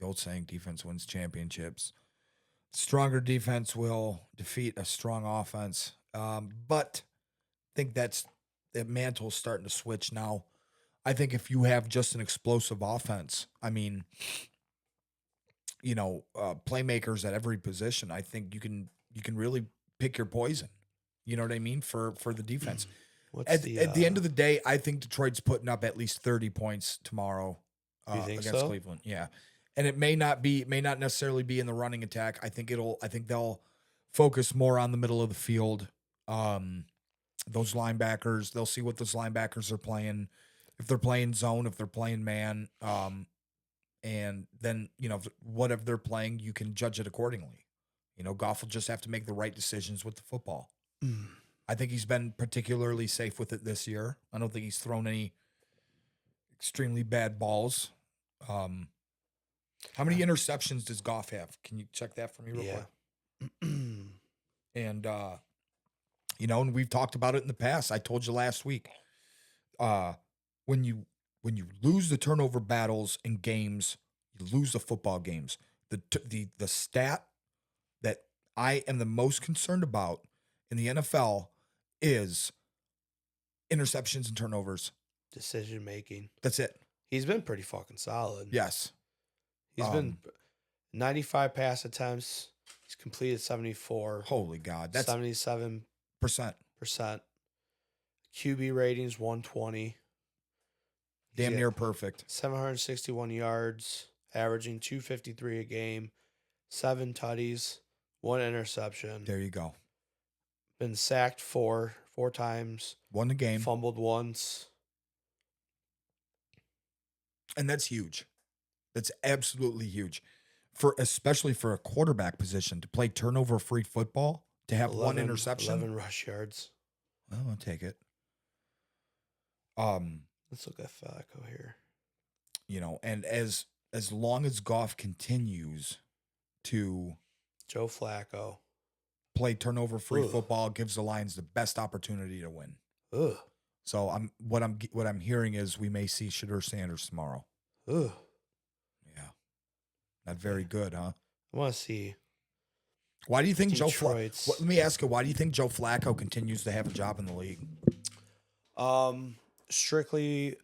the old saying, defense wins championships. Stronger defense will defeat a strong offense. But I think that mantle's starting to switch now. I think if you have just an explosive offense, I mean, playmakers at every position, I think you can really pick your poison. You know what I mean? For the defense. At the end of the day, I think Detroit's putting up at least 30 points tomorrow you think against so? Cleveland. Yeah. And it may not necessarily be in the running attack. I think they'll focus more on the middle of the field. Those linebackers, they'll see what those linebackers are playing. If they're playing zone, if they're playing man, and then, whatever they're playing, you can judge it accordingly. Goff will just have to make the right decisions with the football. I think he's been particularly safe with it this year. I don't think he's thrown any extremely bad balls. How many interceptions does Goff have? Can you check that for me real quick? And, and we've talked about it in the past. I told you last week, when you when you lose the turnover battles in games, you lose the football games. The stat that I am the most concerned about in the NFL is interceptions and turnovers. Decision making. That's it. He's been pretty fucking solid. Yes. He's been 95 pass attempts. He's completed 74. Holy God. That's 77%. percent. QB ratings 120. Damn near perfect. 761 yards, averaging 253 a game, 7 tutties, 1 interception. There you go. Been sacked four times. Won the game. Fumbled once. And that's huge. That's absolutely huge. Especially for a quarterback position to play turnover-free football, to have 1 interception. 11 rush yards. Well, I'll take it. Let's look at Flacco here. You know, and as long as Goff continues to Joe Flacco. play turnover-free football, gives the Lions the best opportunity to win. Ugh. So what I'm hearing is we may see Shadur Sanders tomorrow. Ugh. Yeah, not very good, huh? I want to see. Why do you think Detroit's- Let me ask you. Why do you think Joe Flacco continues to have a job in the league? Strictly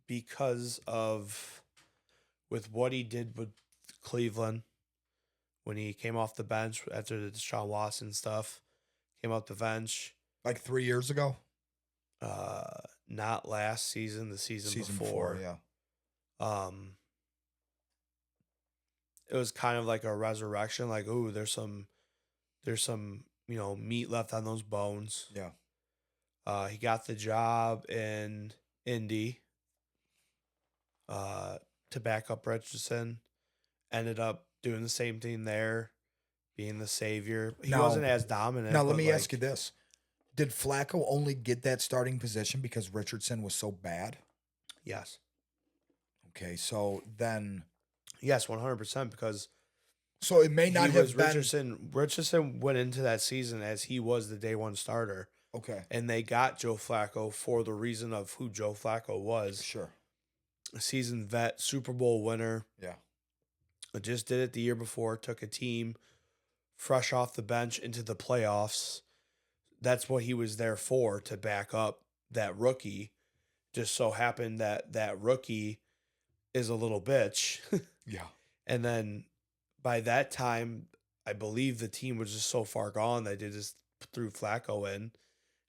because of with what he did with Cleveland when he came off the bench after the Deshaun Watson stuff, came off the bench. Like 3 years ago? Not last season, the season before. Yeah. It was kind of like a resurrection. Like, ooh, there's some, meat left on those bones. Yeah. He got the job in Indy to back up Richardson. Ended up doing the same thing there, being the savior. He wasn't as dominant. Now, let me ask you this. Did Flacco only get that starting position because Richardson was so bad? Yes. Okay, so then... Yes, 100%, because... So it may not have been... Richardson went into that season as he was the day one starter. Okay. And they got Joe Flacco for the reason of who Joe Flacco was. Sure. A seasoned vet, Super Bowl winner. Yeah. Just did it the year before, took a team fresh off the bench into the playoffs. That's what he was there for, to back up that rookie. Just so happened that rookie is a little bitch. Yeah. And then by that time, I believe the team was just so far gone that they just threw Flacco in.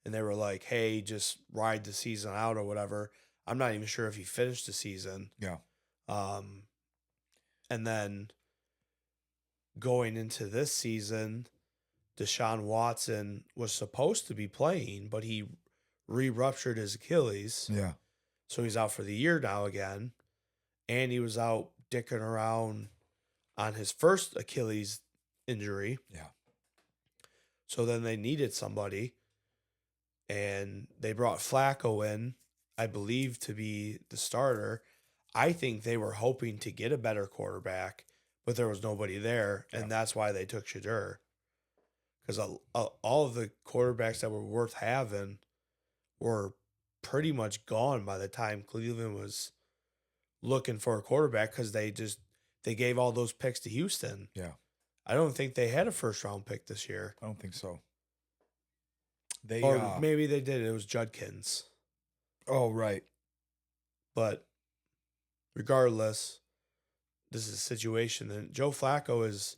And they were like, hey, just ride the season out or whatever. I'm not even sure if he finished the season. Yeah. And then going into this season, Deshaun Watson was supposed to be playing, but he re-ruptured his Achilles. Yeah. So he's out for the year now again. And he was out dicking around on his first Achilles injury. Yeah. So then they needed somebody. And they brought Flacco in, I believe, to be the starter. I think they were hoping to get a better quarterback, but there was nobody there. And that's why they took Shadur. Because all of the quarterbacks that were worth having were pretty much gone by the time Cleveland was looking for a quarterback, because they gave all those picks to Houston. Yeah. I don't think they had a first round pick this year. I don't think so. Or maybe they did. It was Judkins. Oh, right. But regardless, this is a situation that Joe Flacco is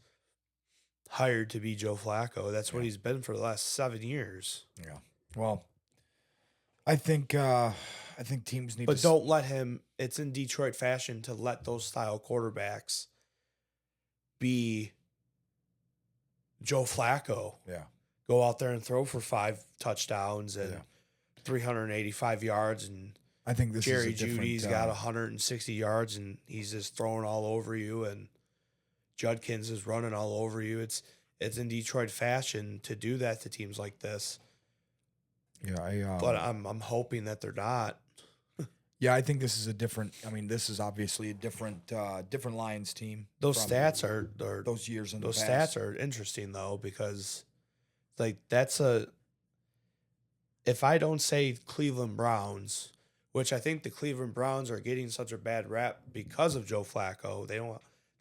hired to be Joe Flacco. That's what he's been for the last 7 years. Yeah. Well, I think teams need But to... don't let him... It's in Detroit fashion to let those style quarterbacks be Joe Flacco. Yeah. Go out there and throw for 5 touchdowns and 385 yards, and I think this Jerry is a different... Jeudy's got 160 yards, and he's just throwing all over you, and Judkins is running all over you. It's in Detroit fashion to do that to teams like this. Yeah, But I'm hoping that they're not. Yeah, I think this is a different... I mean, this is obviously a different Lions team. Those stats are those years in the those past. stats are interesting though, because like that's a... If I don't say Cleveland Browns, which I think the Cleveland Browns are getting such a bad rap because of Joe Flacco. They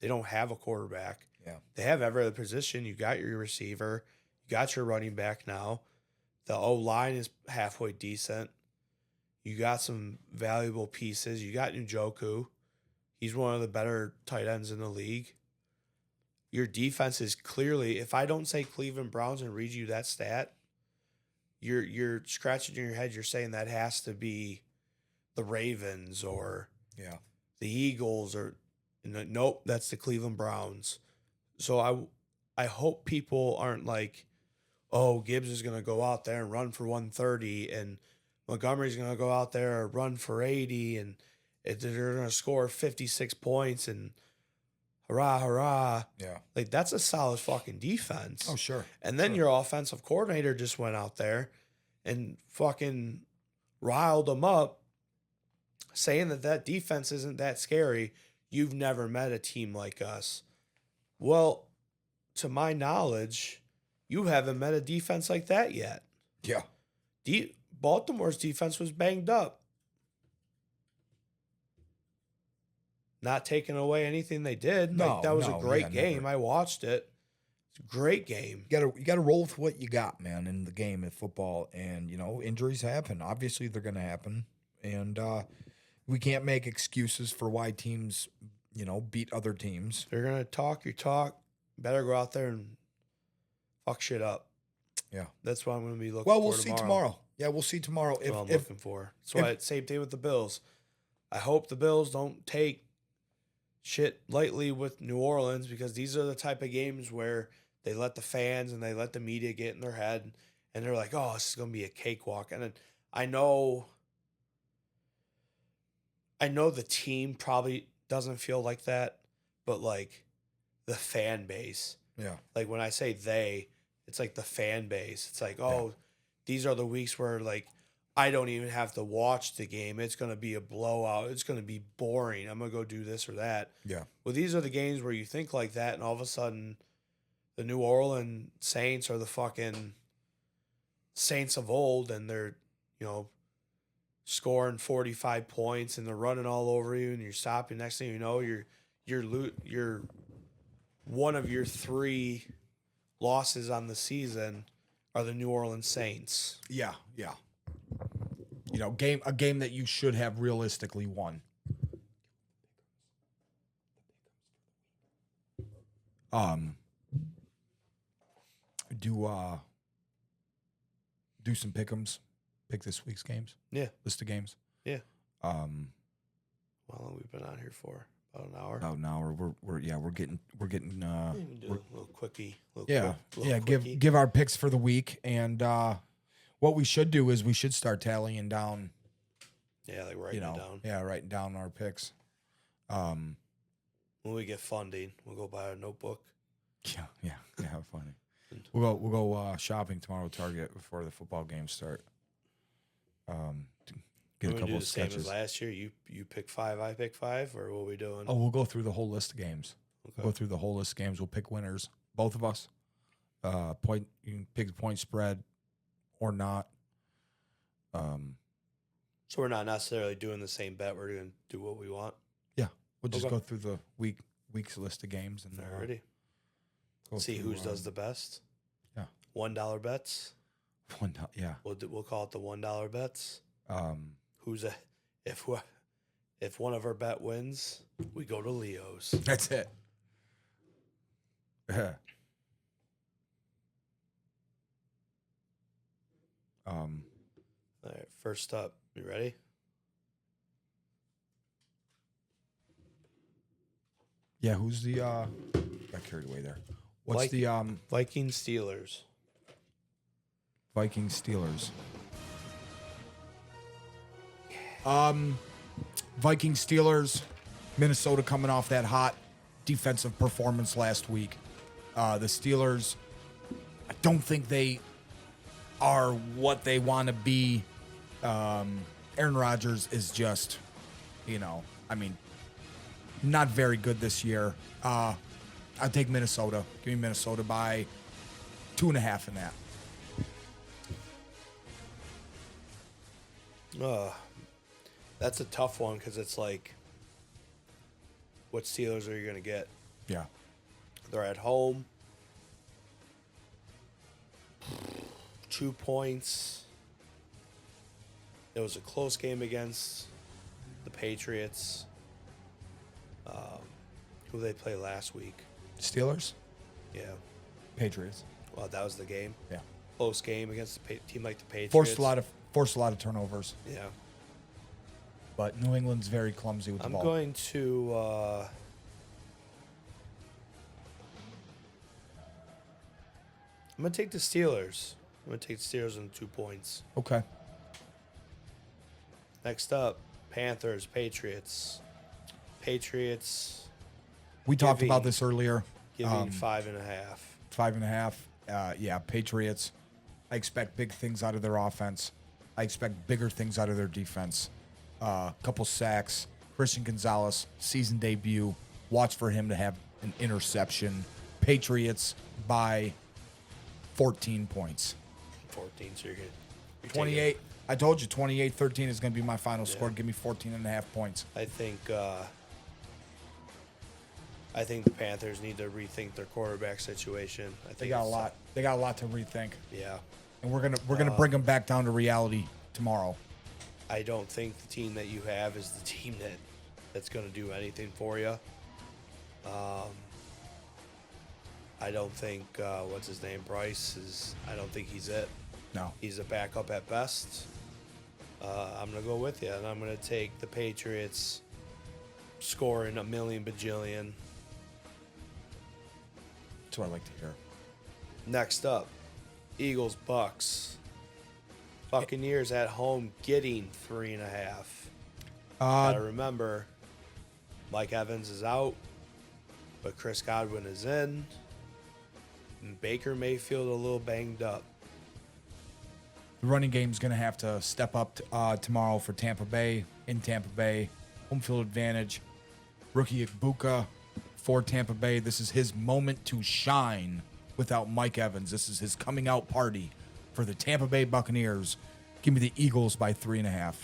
don't have a quarterback. Yeah. They have every other position. You got your receiver, you got your running back now. The O-line is halfway decent. You got some valuable pieces. You got Njoku. He's one of the better tight ends in the league. Your defense is clearly, if I don't say Cleveland Browns and read you that stat, you're scratching your head. You're saying that has to be the Ravens or the Eagles or nope, that's the Cleveland Browns. So I hope people aren't like, oh, Gibbs is going to go out there and run for 130 and Montgomery's going to go out there and run for 80 and they're going to score 56 points and hurrah, hurrah. Yeah. Like, that's a solid fucking defense. Oh, sure. And then your offensive coordinator just went out there and fucking riled them up saying that defense isn't that scary. You've never met a team like us. Well, to my knowledge, you haven't met a defense like that yet. Yeah. Baltimore's defense was banged up. Not taking away anything they did. No, like, that was a great game. never. I watched it. It's a great game. You gotta roll with what you got, man, in the game of football. And, injuries happen. Obviously, they're gonna happen. And we can't make excuses for why teams, beat other teams. If you're gonna talk your talk, better go out there and fuck shit up. Yeah. That's what I'm gonna be looking for. Well, we'll see tomorrow. Yeah, we'll see tomorrow. That's what I'm looking for. That's why same thing with the Bills. I hope the Bills don't take shit lightly with New Orleans because these are the type of games where they let the fans and they let the media get in their head and they're like, oh, this is going to be a cakewalk. And then I know the team probably doesn't feel like that, but like the fan base. Yeah. Like when I say they, it's like the fan base. It's like, oh, these are the weeks where like I don't even have to watch the game. It's going to be a blowout. It's going to be boring. I'm going to go do this or that. Yeah. Well, these are the games where you think like that, and all of a sudden the New Orleans Saints are the fucking Saints of old, and they're, scoring 45 points, and they're running all over you, and you're stopping. Next thing you know, you're one of your 3 losses on the season are the New Orleans Saints. Yeah. Yeah. A game that you should have realistically won. Do some pick'ems. Pick this week's games. Yeah. List of games. Yeah. How long we've been on here for? About an hour. About an hour. We're getting. We can do a little quickie. Quickie. Give our picks for the week, and what we should do is we should start tallying down. Yeah, like writing it down. Yeah, writing down our picks. When we get funding, we'll go buy a notebook. Yeah, funny. We'll go shopping tomorrow at Target before the football games start. Get a couple of sketches. Same as last year. You pick 5, I pick 5, or what are we doing? Oh, we'll go through the whole list of games. Okay. We'll go through the whole list of games. We'll pick winners, both of us. You can pick the point spread or not. So we're not necessarily doing the same bet. We're going to do what we want. Yeah, we'll just go through the week's list of games and already see who does the best. Yeah, $1 bets. $1. Yeah, We'll call it the $1 bets. If one of our bet wins, we go to Leo's. That's it. All right, first up, you ready? Yeah, who's the got carried away there. What's the Vikings Steelers? Vikings Steelers. Vikings Steelers. Minnesota coming off that hot defensive performance last week. The Steelers, I don't think they are what they want to be. Aaron Rodgers is just, not very good this year. I take Minnesota. Give me Minnesota by 2.5 in that. That's a tough one because it's like, what Steelers are you going to get? Yeah. They're at home. 2 points. It was a close game against the Patriots. Who they play last week? Steelers, Yeah. Patriots. Well, that was the game. Yeah. Close game against a team like the Patriots. Forced a lot of turnovers. Yeah. But New England's very clumsy with the I'm ball. going to. I'm going to take the Steelers. I'm going to take the Steelers in 2 points. Okay. Next up, Panthers, Patriots. Patriots We talked Giving- about this earlier. giving 5.5. 5.5. Yeah, Patriots. I expect big things out of their offense. I expect bigger things out of their defense. Couple sacks. Christian Gonzalez, season debut. Watch for him to have an interception. Patriots by 14 points. 14, so you're good. 28. I told you 28-13 is going to be my final score. Give me 14.5 points. I think the Panthers need to rethink their quarterback situation. I think They got a it's- lot. They got a lot to rethink, Yeah. and we're gonna bring them back down to reality tomorrow. I don't think the team that you have is the team that's going to do anything for you. I don't think what's his name, Bryce is. I don't think he's it. No. He's a backup at best. I'm gonna go with you, and I'm gonna take the Patriots scoring a million bajillion. That's what I like to hear. Next up, Eagles Bucks. Buccaneers at home getting 3.5. Gotta remember, Mike Evans is out, but Chris Godwin is in. And Baker Mayfield a little banged up. The running game's going to have to step up tomorrow for Tampa Bay. In Tampa Bay, home field advantage. Rookie Ibuka for Tampa Bay. This is his moment to shine without Mike Evans. This is his coming out party for the Tampa Bay Buccaneers. Give me the Eagles by 3.5.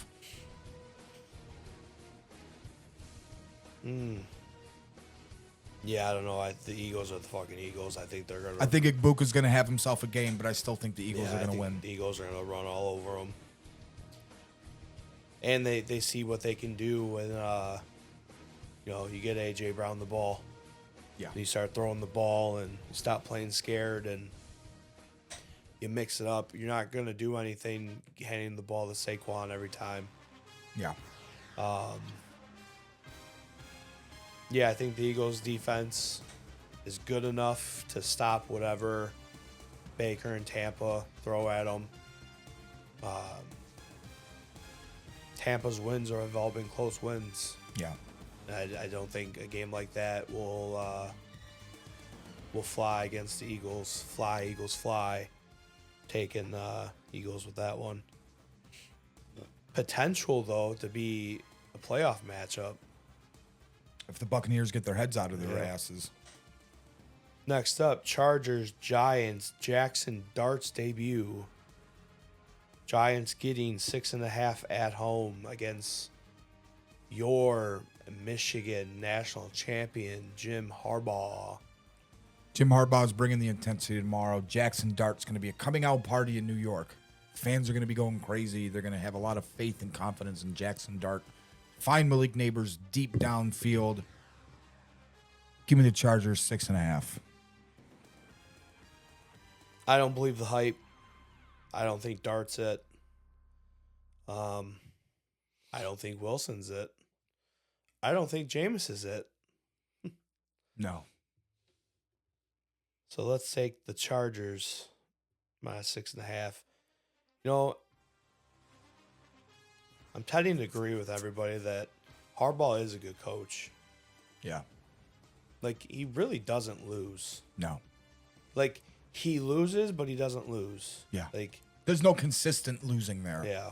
Yeah, I don't know. The Eagles are the fucking Eagles. I think they're gonna. I think Ibuka's going to have himself a game, but I still think the Eagles Yeah, are I going to think win. The Eagles are gonna run all over them. And they see what they can do when you get AJ Brown the ball. Yeah. You start throwing the ball and you stop playing scared and you mix it up. You're not gonna do anything handing the ball to Saquon every time. Yeah. Yeah, I think the Eagles' defense is good enough to stop whatever Baker and Tampa throw at them. Tampa's wins have all been close wins. Yeah. I don't think a game like that will fly against the Eagles. Fly, Eagles, fly. Taking Eagles with that one. Potential, though, to be a playoff matchup. If the Buccaneers get their heads out of their Yeah. asses. Next up, Chargers, Giants, Jackson Dart's debut. Giants getting 6.5 at home against your Michigan national champion, Jim Harbaugh. Jim Harbaugh's bringing the intensity tomorrow. Jackson Dart's going to be a coming out party in New York. Fans are going to be going crazy. They're going to have a lot of faith and confidence in Jackson Dart. Find Malik Neighbors deep downfield. Give me the Chargers 6.5. I don't believe the hype. I don't think Dart's it. I don't think Wilson's it. I don't think Jameis is it. No. So let's take the Chargers minus 6.5. You know, I'm tending to agree with everybody that Harbaugh is a good coach. Yeah. Like, he really doesn't lose. No. Like, he loses, but he doesn't lose. Yeah. Like, There's no consistent losing there. yeah.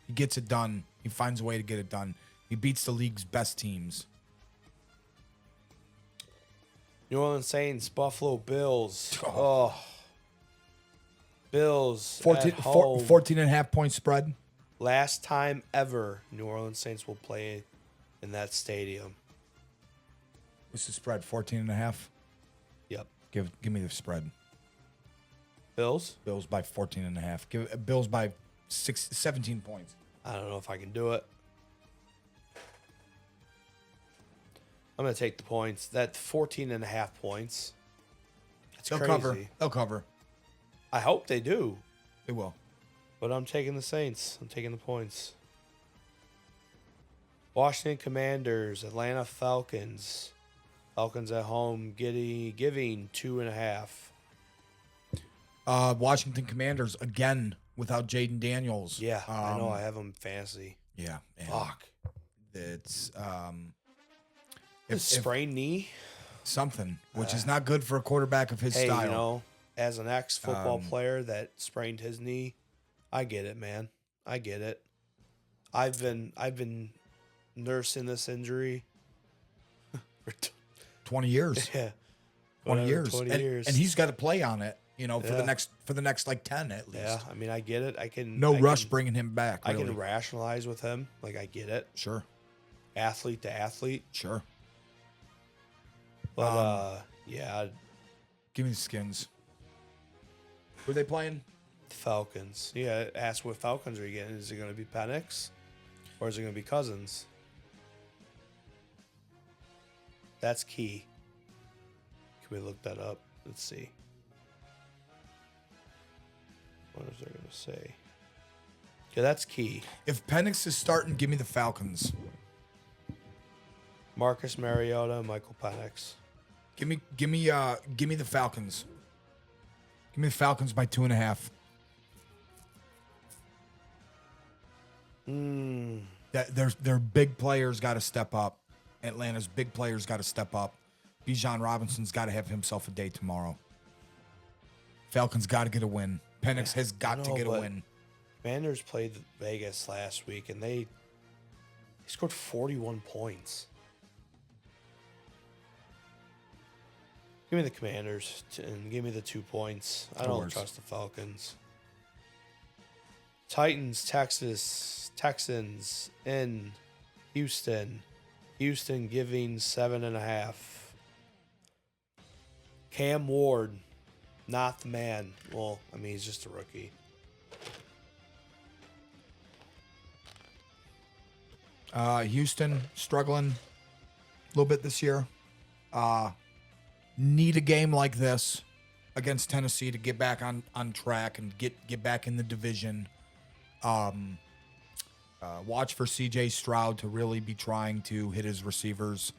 He gets it done. He finds a way to get it done. He beats the league's best teams. New Orleans Saints, Buffalo Bills. Oh. Bills 14, at home. 14.5 point spread. Last time ever New Orleans Saints will play in that stadium. What's the spread? 14.5. Yep. Give me the spread. Bills? Bills by 14.5. Give Bills by 17 points. I don't know if I can do it. I'm going to take the points. That 14.5 points. It's They'll crazy. cover. They'll cover. I hope they do. They will. But I'm taking the Saints. I'm taking the points. Washington Commanders, Atlanta Falcons. Falcons at home giving 2.5. Washington Commanders again without Jaden Daniels. Yeah, I know. I have them fancy. Yeah. And Fuck. It's If sprained knee. something, which is not good for a quarterback of his Hey, style. you know, as an ex-football player that sprained his knee, I get it, man. I get it. I've been nursing this injury for 20 years. yeah, 20 whatever, years. 20 and, years. and he's got to play on it, for Yeah. the next like 10 at least. yeah. I mean, I get it. I can No I rush can- bringing him back. I Really. can rationalize with him. Like, I get it. Sure. Athlete to athlete. Sure. But yeah, Give me the Skins. Who are they playing? Falcons. Yeah, ask what Falcons are you getting. Is it going to be Penix or is it going to be Cousins? That's key. Can we look that up? Let's see. What is there going to say? Yeah, that's key. If Penix is starting, give me the Falcons. Marcus Mariota, Michael Penix. Give me the Falcons. Give me the Falcons by 2.5. That their big players got to step up. Atlanta's big players got to step up. Bijan Robinson's got to have himself a day tomorrow. Falcons got to get a win. Penix has got to get a win. Commanders played Vegas last week and they scored 41 points. Give me the Commanders and give me the 2 points. I don't trust the Falcons. Titans, Texans in Houston. Houston giving 7.5. Cam Ward, not the man. Well, I mean, he's just a rookie. Houston struggling a little bit this year. Need a game like this against Tennessee to get back on track and get back in the division. Watch for C.J. Stroud to really be trying to hit his receivers.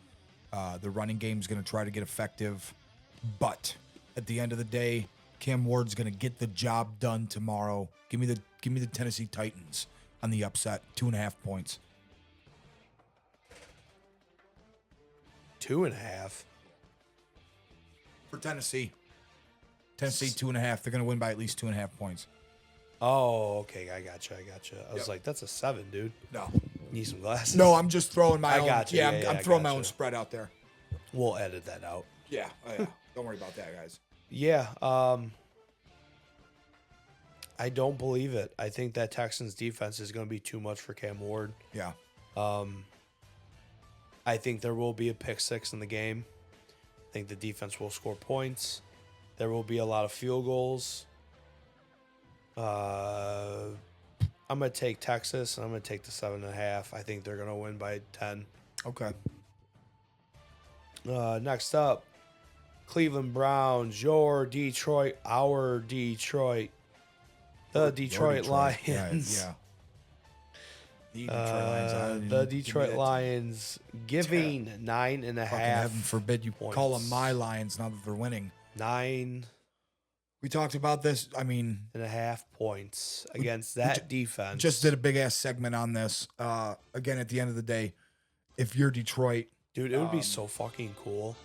The running game's going to try to get effective, but at the end of the day, Cam Ward's going to get the job done tomorrow. Give me the Tennessee Titans on the upset, 2.5 points. 2.5. For Tennessee. Tennessee 2.5. They're going to win by at least 2.5 points. Oh, okay. I gotcha. I was like, that's a 7, dude. No. Need some glasses? No, I'm just throwing my I own. got you. Yeah, Yeah, I'm I throwing my gotcha. own spread out there. We'll edit that out. Yeah. Oh, yeah. Don't worry about that, guys. Yeah. I don't believe it. I think that Texans defense is going to be too much for Cam Ward. Yeah. I think there will be a pick six in the game. I think the defense will score points. There will be a lot of field goals. I'm going to take Texas, and I'm going to take the 7.5. I think they're going to win by 10. Okay. Next up, Cleveland Browns, our Detroit, the Detroit Lions. Yeah. The Detroit Lions. The Detroit Lions giving 9.5. Heaven forbid you points. call them my Lions now that they're winning. 9.5 We talked about this. I mean, points against that defense. just did a big ass segment on this. Again, at the end of the day, if you're Detroit, Dude, it would be so fucking cool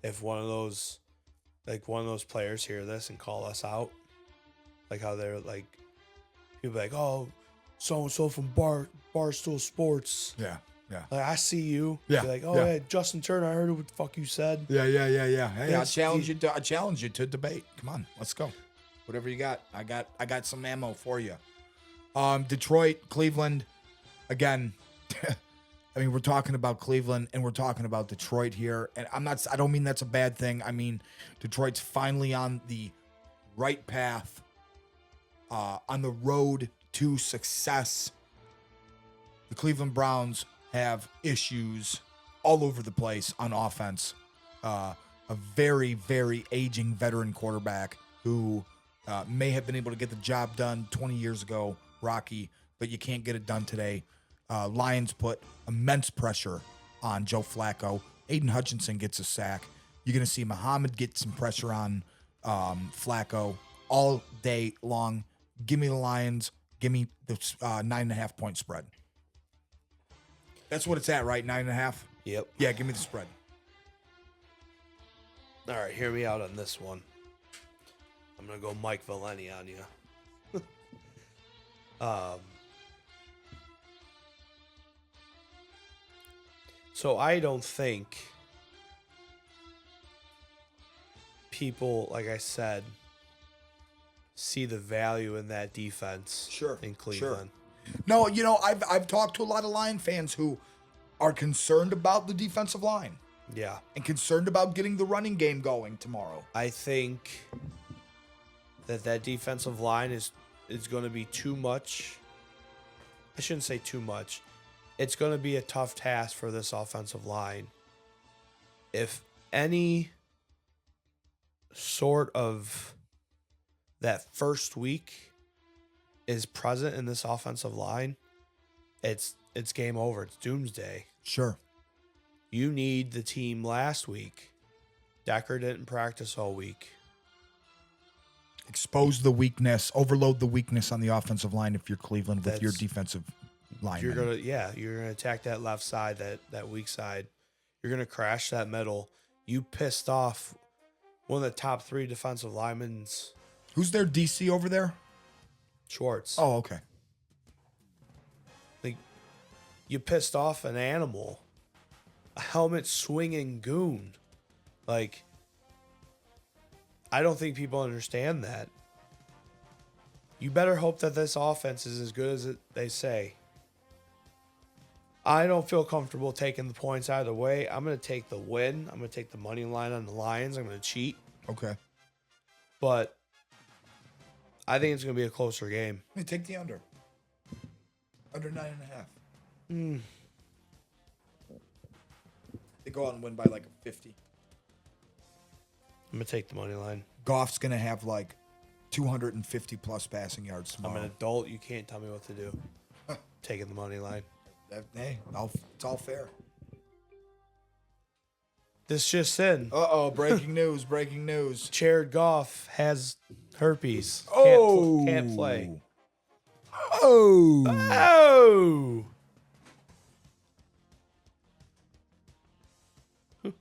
if one of those players hear this and call us out. Like how they're like, people be like, oh, so-and-so from Barstool Sports. yeah. Like, I see you. Yeah, Be like, oh, yeah. yeah, Justin Turner, I heard what the fuck you said. Yeah. Hey, I Yes, challenge you. I challenge you to debate. Come on, let's go. Whatever you got, I got some ammo for you. Detroit, Cleveland, again. I mean, we're talking about Cleveland and we're talking about Detroit here, and I don't mean that's a bad thing. I mean, Detroit's finally on the right path, on the road to success. The Cleveland Browns have issues all over the place on offense. A very, very aging veteran quarterback who may have been able to get the job done 20 years ago, Rocky, but you can't get it done today. Lions put immense pressure on Joe Flacco. Aiden Hutchinson gets a sack. You're going to see Muhammad get some pressure on Flacco all day long. Give me the Lions. Give me the 9.5 point spread. That's what it's at, right? 9.5? Yep. Yeah, give me the spread. All right, hear me out on this one. I'm going to go Mike Valeni on you. So I don't think people, like I said, see the value in that defense in Cleveland. No, I've talked to a lot of Lion fans who are concerned about the defensive line. Yeah. And concerned about getting the running game going tomorrow. I think that defensive line is going to be too much. I shouldn't say too much. It's going to be a tough task for this offensive line. If any sort of that first week is present in this offensive line, it's game over. It's doomsday. Sure. You need the team last week. Decker didn't practice all week. Expose the weakness, overload the weakness on the offensive line if you're Cleveland with your defensive line. You're gonna attack that left side, that weak side. You're gonna crash that middle. You pissed off one of the top 3 defensive linemen. Who's their DC over there? Schwartz. Oh, okay. Like, you pissed off an animal, a helmet swinging goon. Like, I don't think people understand that. You better hope that this offense is as good as they say. I don't feel comfortable taking the points either way. I'm going to take the win. I'm going to take the money line on the Lions. I'm going to cheat. Okay. But I think it's going to be a closer game. Hey, take the under. Under 9.5. They go out and win by like 50. I'm going to take the money line. Goff's going to have like 250 plus passing yards tomorrow. I'm an adult. You can't tell me what to do. Taking the money line. Hey, it's all fair. This just in. Uh-oh, breaking news, breaking news. Jared Goff has herpes. Oh. Can't play. Oh. Oh.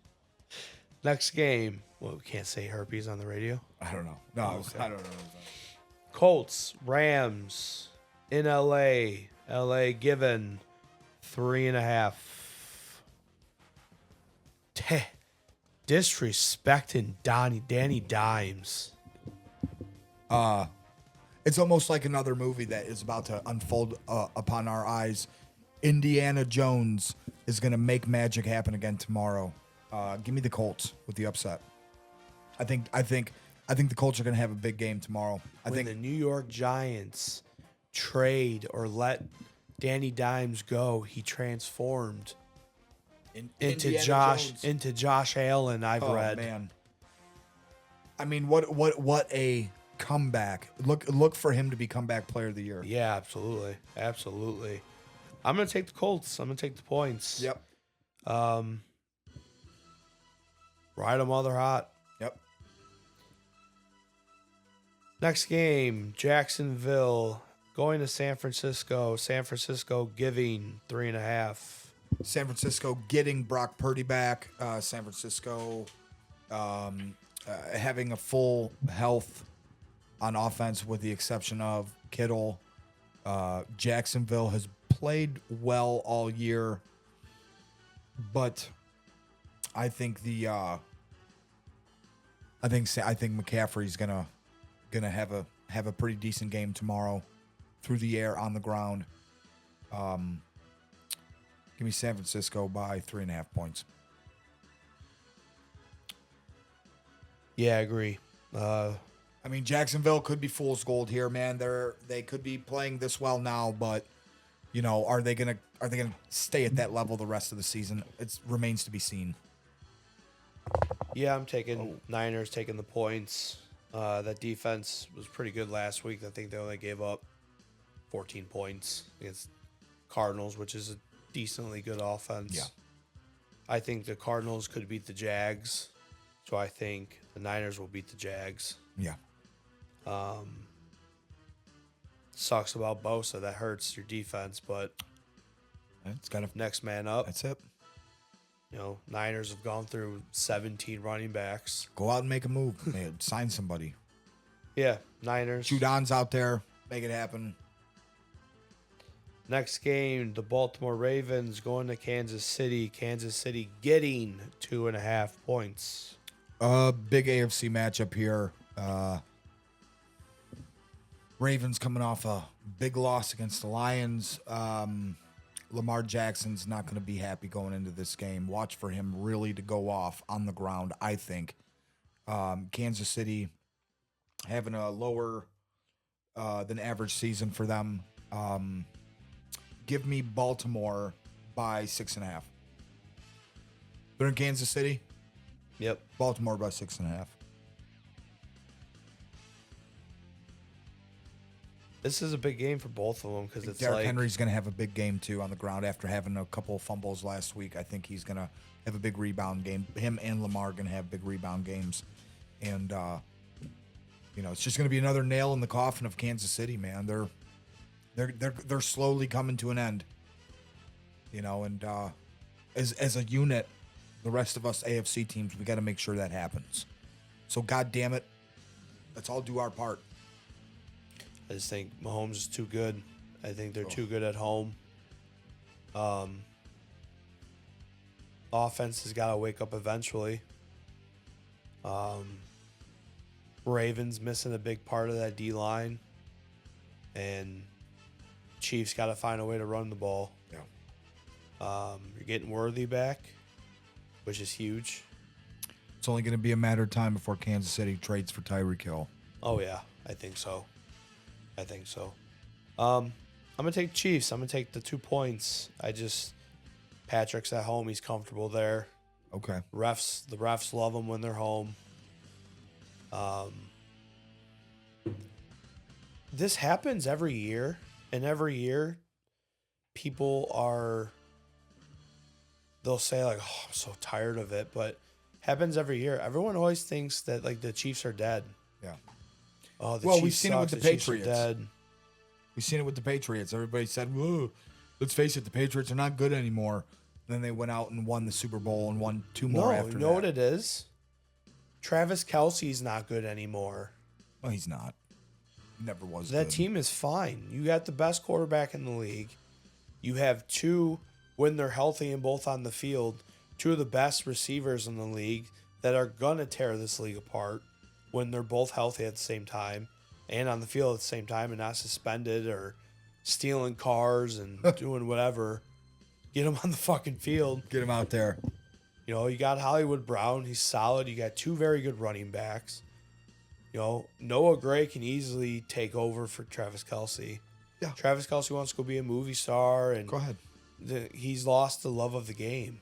Next game. Well, we can't say herpes on the radio. I don't know. No, I don't know. Colts, Rams in LA. LA given 3.5. Disrespecting Danny Dimes. It's almost like another movie that is about to unfold upon our eyes. Indiana Jones is going to make magic happen again tomorrow. Give me the Colts with the upset. I think the Colts are going to have a big game tomorrow. I think the New York Giants trade or let Danny Dimes go, he transformed into Josh Allen. I've read. Man. I mean, what a comeback! Look for him to be comeback player of the year. Yeah, absolutely. I'm gonna take the Colts. I'm gonna take the points. Yep. Ride them while they're hot. Yep. Next game, Jacksonville going to San Francisco. San Francisco giving 3.5. San Francisco getting Brock Purdy back. San Francisco having a full health on offense with the exception of Kittle. Jacksonville has played well all year, but I think I think McCaffrey's gonna have a pretty decent game tomorrow through the air, on the ground. Give me San Francisco by 3.5 points. Yeah, I agree. I mean, Jacksonville could be fool's gold here, man. They could be playing this well now, but you know, are they gonna stay at that level the rest of the season? It remains to be seen. Yeah, I'm taking Niners, taking the points. That defense was pretty good last week. I think they only gave up 14 points against Cardinals, which is a decently good offense. Yeah. I think the Cardinals could beat the Jags, so I think the Niners will beat the Jags. Yeah. Sucks about Bosa. That hurts your defense, but It's got to. next man up. That's it. You know, Niners have gone through 17 running backs. Go out and make a move. Man, sign somebody. Yeah, Niners. Judon's out there. Make it happen. Next game, the Baltimore Ravens going to Kansas City. Kansas City getting 2.5 points. Big AFC matchup here. Ravens coming off a big loss against the Lions. Lamar Jackson's not going to be happy going into this game. Watch for him really to go off on the ground, I think. Kansas City having a lower than average season for them. Give me Baltimore by 6.5. They're in Kansas City. Yep. Baltimore by 6.5. This is a big game for both of them because it's Derrick like Henry's going to have a big game too on the ground after having a couple of fumbles last week. I think he's going to have a big rebound game. Him and Lamar are going to have big rebound games, and you know, it's just going to be another nail in the coffin of Kansas City, man. They're slowly coming to an end, you know, and as a unit, the rest of us AFC teams, we got to make sure that happens. So, God damn it, let's all do our part. I just think Mahomes is too good. I think they're too good at home. Offense has got to wake up eventually. Ravens missing a big part of that D-line. And Chiefs got to find a way to run the ball. Yeah. You're getting Worthy back, which is huge. It's only going to be a matter of time before Kansas City trades for Tyreek Hill. Oh, yeah. I think so. I'm going to take Chiefs. I'm going to take the 2 points. Patrick's at home. He's comfortable there. Okay. The refs love them when they're home. This happens every year, and every year they'll say like, "Oh, I'm so tired of it," but happens every year. Everyone always thinks that like the Chiefs are dead. Yeah. Oh, Well, Chiefs we've seen it with sucks, the Chiefs are Patriots. dead. We've seen it with the Patriots. Everybody said, "Whoa, let's face it, the Patriots are not good anymore." Then they went out and won the Super Bowl and won 2 more No, after you know that. what it is? Travis Kelce's not good anymore. Well, he's not. He never was That good. team is fine. You got the best quarterback in the league. You have two, when they're healthy and both on the field, two of the best receivers in the league that are going to tear this league apart when they're both healthy at the same time and on the field at the same time and not suspended or stealing cars and doing whatever. Get them on the fucking field. Get him out there. You know, you got Hollywood Brown. He's solid. You got two very good running backs. You know, Noah Gray can easily take over for Travis Kelce. Yeah. Travis Kelce wants to go be a movie star, and Go ahead. he's lost the love of the game.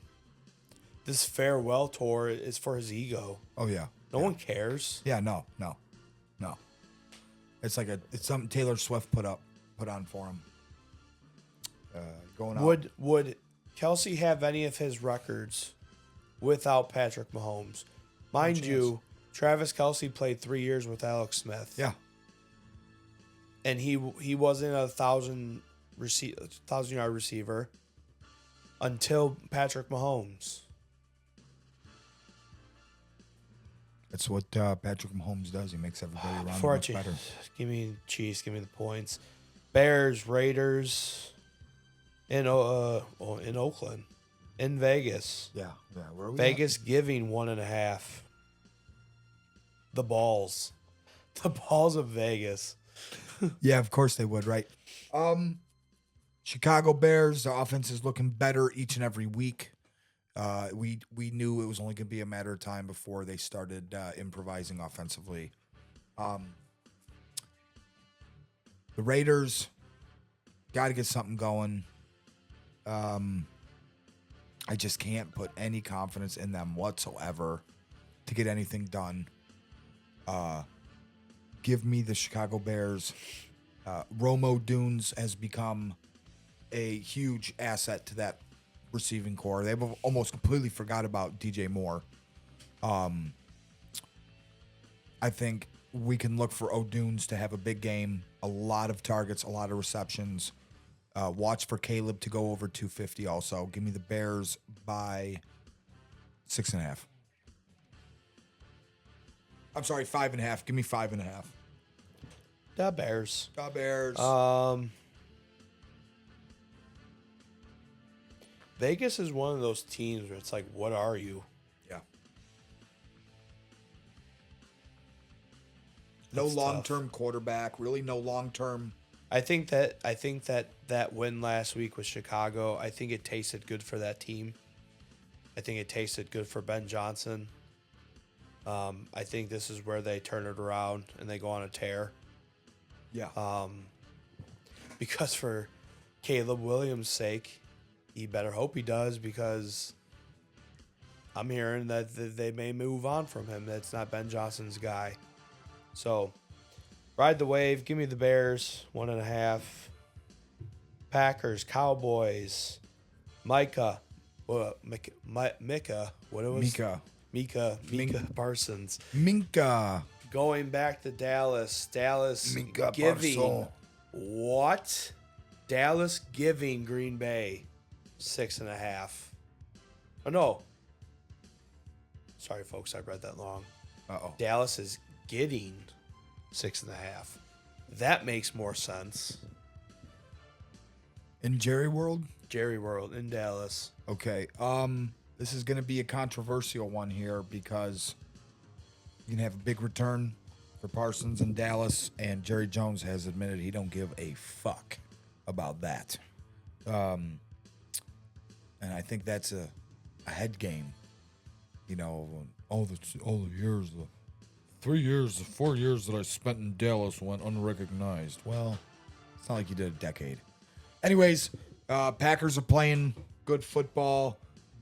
This farewell tour is for his ego. Oh yeah. No one cares. Yeah. No. It's like it's something Taylor Swift put on for him. Going out. Would Kelce have any of his records without Patrick Mahomes? Mind chance. you, Travis Kelce played 3 years with Alex Smith. Yeah. And he wasn't a 1,000-yard receiver until Patrick Mahomes. That's what Patrick Mahomes does. He makes everybody around him Before much better. Give me Chiefs. Give me the points. Bears, Raiders, in Oakland, in Vegas. Yeah. Where are we? Vegas giving 1.5. The balls of Vegas. Yeah, of course they would, right? Chicago Bears, the offense is looking better each and every week. We knew it was only going to be a matter of time before they started improvising offensively. The Raiders got to get something going. I just can't put any confidence in them whatsoever to get anything done. Give me the Chicago Bears. Romo Dunes has become a huge asset to that receiving core. They've almost completely forgot about DJ Moore. I think we can look for O'Dunes to have a big game, a lot of targets, a lot of receptions. Watch for Caleb to go over 250 also. Give me the Bears by 6.5. I'm sorry, 5.5. Give me 5.5. The Bears. The Bears. Vegas is one of those teams where it's like, what are you? Yeah. No That's long-term quarterback. Really, no long-term. I think that win last week with Chicago, I think it tasted good for that team. I think it tasted good for Ben Johnson. I think this is where they turn it around and they go on a tear. Yeah. Because for Caleb Williams' sake, he better hope he does, because I'm hearing that they may move on from him. That's not Ben Johnson's guy. So, ride the wave. Give me the Bears, 1.5. Packers, Cowboys, Micah. What? Micah. What it was? Micah Parsons. Minka. Going back to Dallas. Dallas Minka giving. Parsons. What? Dallas giving Green Bay 6.5. Oh, no. Sorry, folks. I read that wrong. Uh-oh. Dallas is getting 6.5. That makes more sense. In Jerry World? Jerry World in Dallas. Okay. This is going to be a controversial one here because you can have a big return for Parsons in Dallas, and Jerry Jones has admitted he don't give a fuck about that. And I think that's a head game. You know, all the years, the 3 years, the 4 years that I spent in Dallas went unrecognized. Well, it's not like you did a decade. Anyways, Packers are playing good football.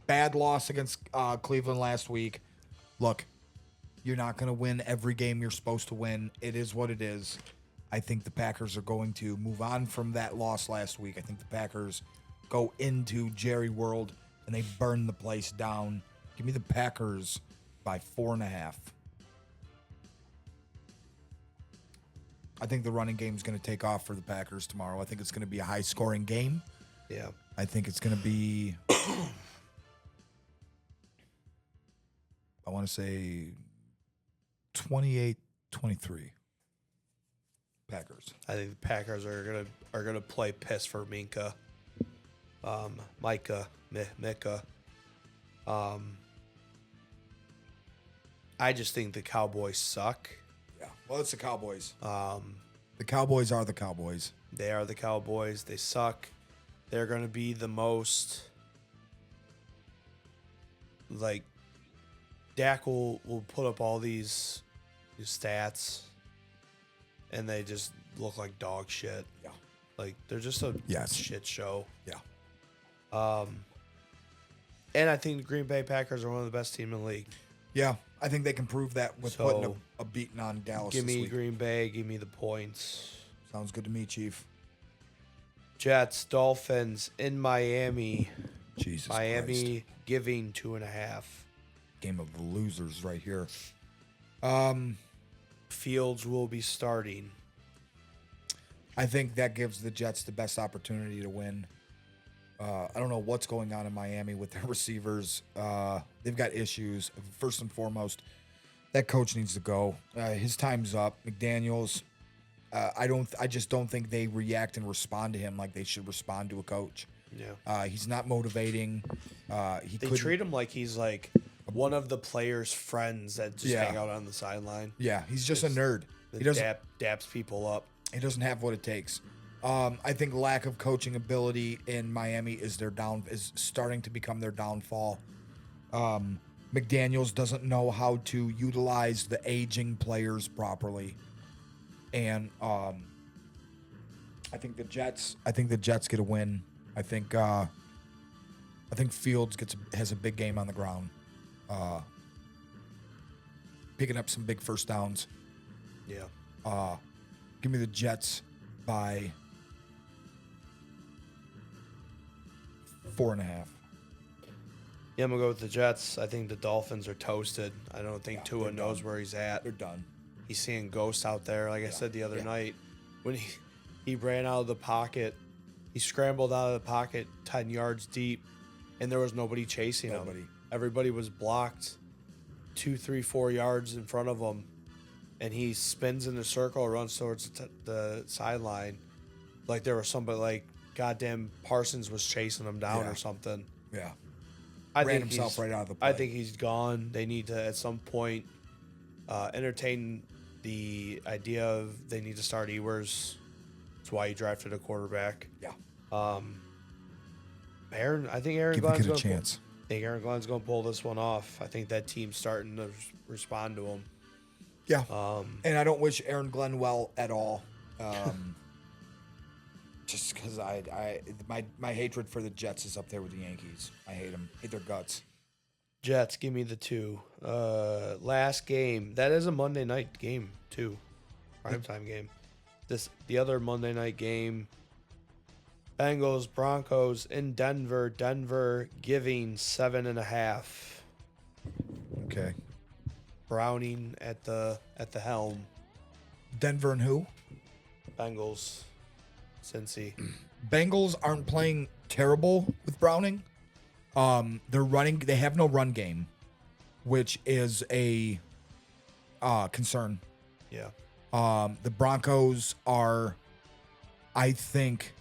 Bad loss against Cleveland last week. Look, you're not going to win every game you're supposed to win. It is what it is. I think the Packers are going to move on from that loss last week. I think the Packers go into Jerry World and they burn the place down. Give me the Packers by 4.5. I think the running game is going to take off for the Packers tomorrow. I think it's going to be a high-scoring game. Yeah. I think it's going to be, I want to say 28-23. Packers. I think the Packers are gonna play piss for Micah. Micah. I just think the Cowboys suck. Yeah. Well, it's the Cowboys. The Cowboys are the Cowboys. They are the Cowboys. They suck. They're going to be the most, like, Dak will put up all these stats, and they just look like dog shit. Yeah. Like, they're just a shit show. Yeah. And I think the Green Bay Packers are one of the best teams in the league. Yeah. I think they can prove that with putting a beating on Dallas Give this me week. Green Bay. Give me the points. Sounds good to me, Chief. Jets, Dolphins in Miami. Jesus Miami Christ. giving 2.5. Game of the losers right here. Fields will be starting. I think that gives the Jets the best opportunity to win. I don't know what's going on in Miami with their receivers. They've got issues. First and foremost, that coach needs to go. His time's up. McDaniels. I just don't think they react and respond to him like they should respond to a coach. Yeah. He's not motivating. They treat him like he's like one of the players' friends that just hang out on the sideline. Yeah, he's just a nerd. He doesn't daps people up. He doesn't have what it takes. I think lack of coaching ability in Miami is starting to become their downfall. McDaniels doesn't know how to utilize the aging players properly, and I think the Jets get a win. I think Fields has a big game on the ground, picking up some big first downs. Yeah. Give me the Jets by 4.5. Yeah, I'm going to go with the Jets. I think the Dolphins are toasted. I don't think Tua they're knows done. where he's at. They're done. He's seeing ghosts out there. Like I said the other night, when he ran out of the pocket, he scrambled out of the pocket 10 yards deep, and there was nobody chasing him. Everybody was blocked 2, 3, 4 yards in front of him, and he spins in a circle, runs towards the sideline, like there was somebody, like goddamn Parsons was chasing him down or something. Yeah. I Ran think himself right out of the play. I think he's gone. They need to, at some point, entertain the idea of they need to start Ewers. That's why he drafted a quarterback. Yeah. I think Aaron Give the Glenn's kid a going chance. I think Aaron Glenn's going to pull this one off. I think that team's starting to respond to him. Yeah. And I don't wish Aaron Glenn well at all. Just because my hatred for the Jets is up there with the Yankees. I hate them. Hate their guts. Jets, give me the 2. Last game. That is a Monday night game, too. Primetime game. The other Monday night game, Bengals, Broncos in Denver. Denver giving 7.5. Okay. Browning at the helm. Denver and who? Bengals. Cincy. Bengals aren't playing terrible with Browning. They're running. They have no run game, which is a concern. Yeah. The Broncos are, I think,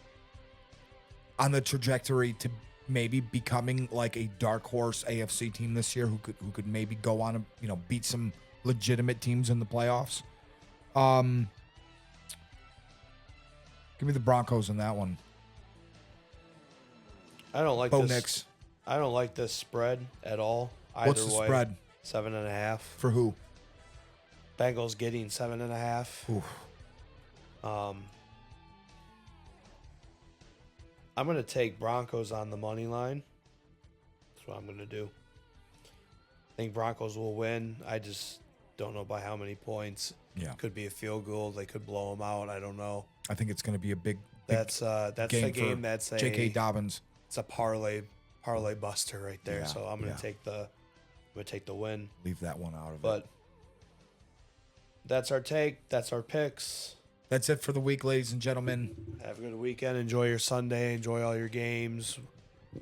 on the trajectory to maybe becoming like a dark horse AFC team this year, who could maybe go on and beat some legitimate teams in the playoffs. Give me the Broncos in that one. I don't like Bo this. Nix. I don't like this spread at all. Either What's the way. spread? 7.5. For who? Bengals getting 7.5. Oof. I'm going to take Broncos on the money line. That's what I'm going to do. I think Broncos will win. I just don't know by how many points. Yeah. Could be a field goal. They could blow them out. I don't know. I think it's going to be a big That's the game that's a J.K. Dobbins. It's a parlay buster right there. Yeah, So I'm going to take the win. Leave that one out of it. But that's our take. That's our picks. That's it for the week, ladies and gentlemen. Have a good weekend. Enjoy your Sunday. Enjoy all your games.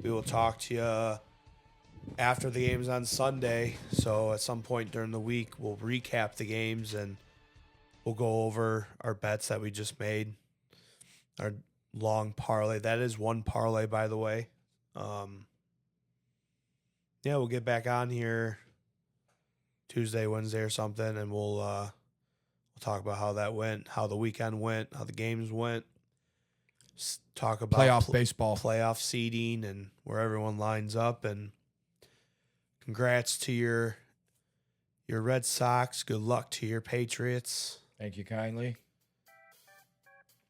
We will talk to you after the games on Sunday. So at some point during the week, we'll recap the games and we'll go over our bets that we just made. Our long parlay. That is one parlay, by the way. Yeah, we'll get back on here Tuesday, Wednesday or something, and we'll talk about how that went, how the weekend went, how the games went. Talk about Playoff baseball. playoff seeding and where everyone lines up. And congrats to your Red Sox. Good luck to your Patriots. Thank you kindly.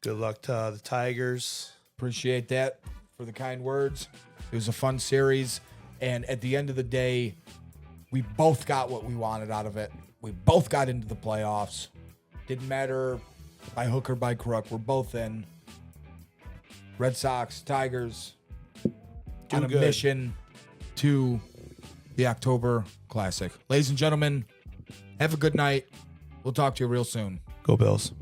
Good luck to the Tigers. Appreciate that for the kind words. It was a fun series. And at the end of the day, we both got what we wanted out of it. We both got into the playoffs. Didn't matter by hook or by crook. We're both in. Red Sox, Tigers, on a mission to the October Classic. Ladies and gentlemen, have a good night. We'll talk to you real soon. Go Bills.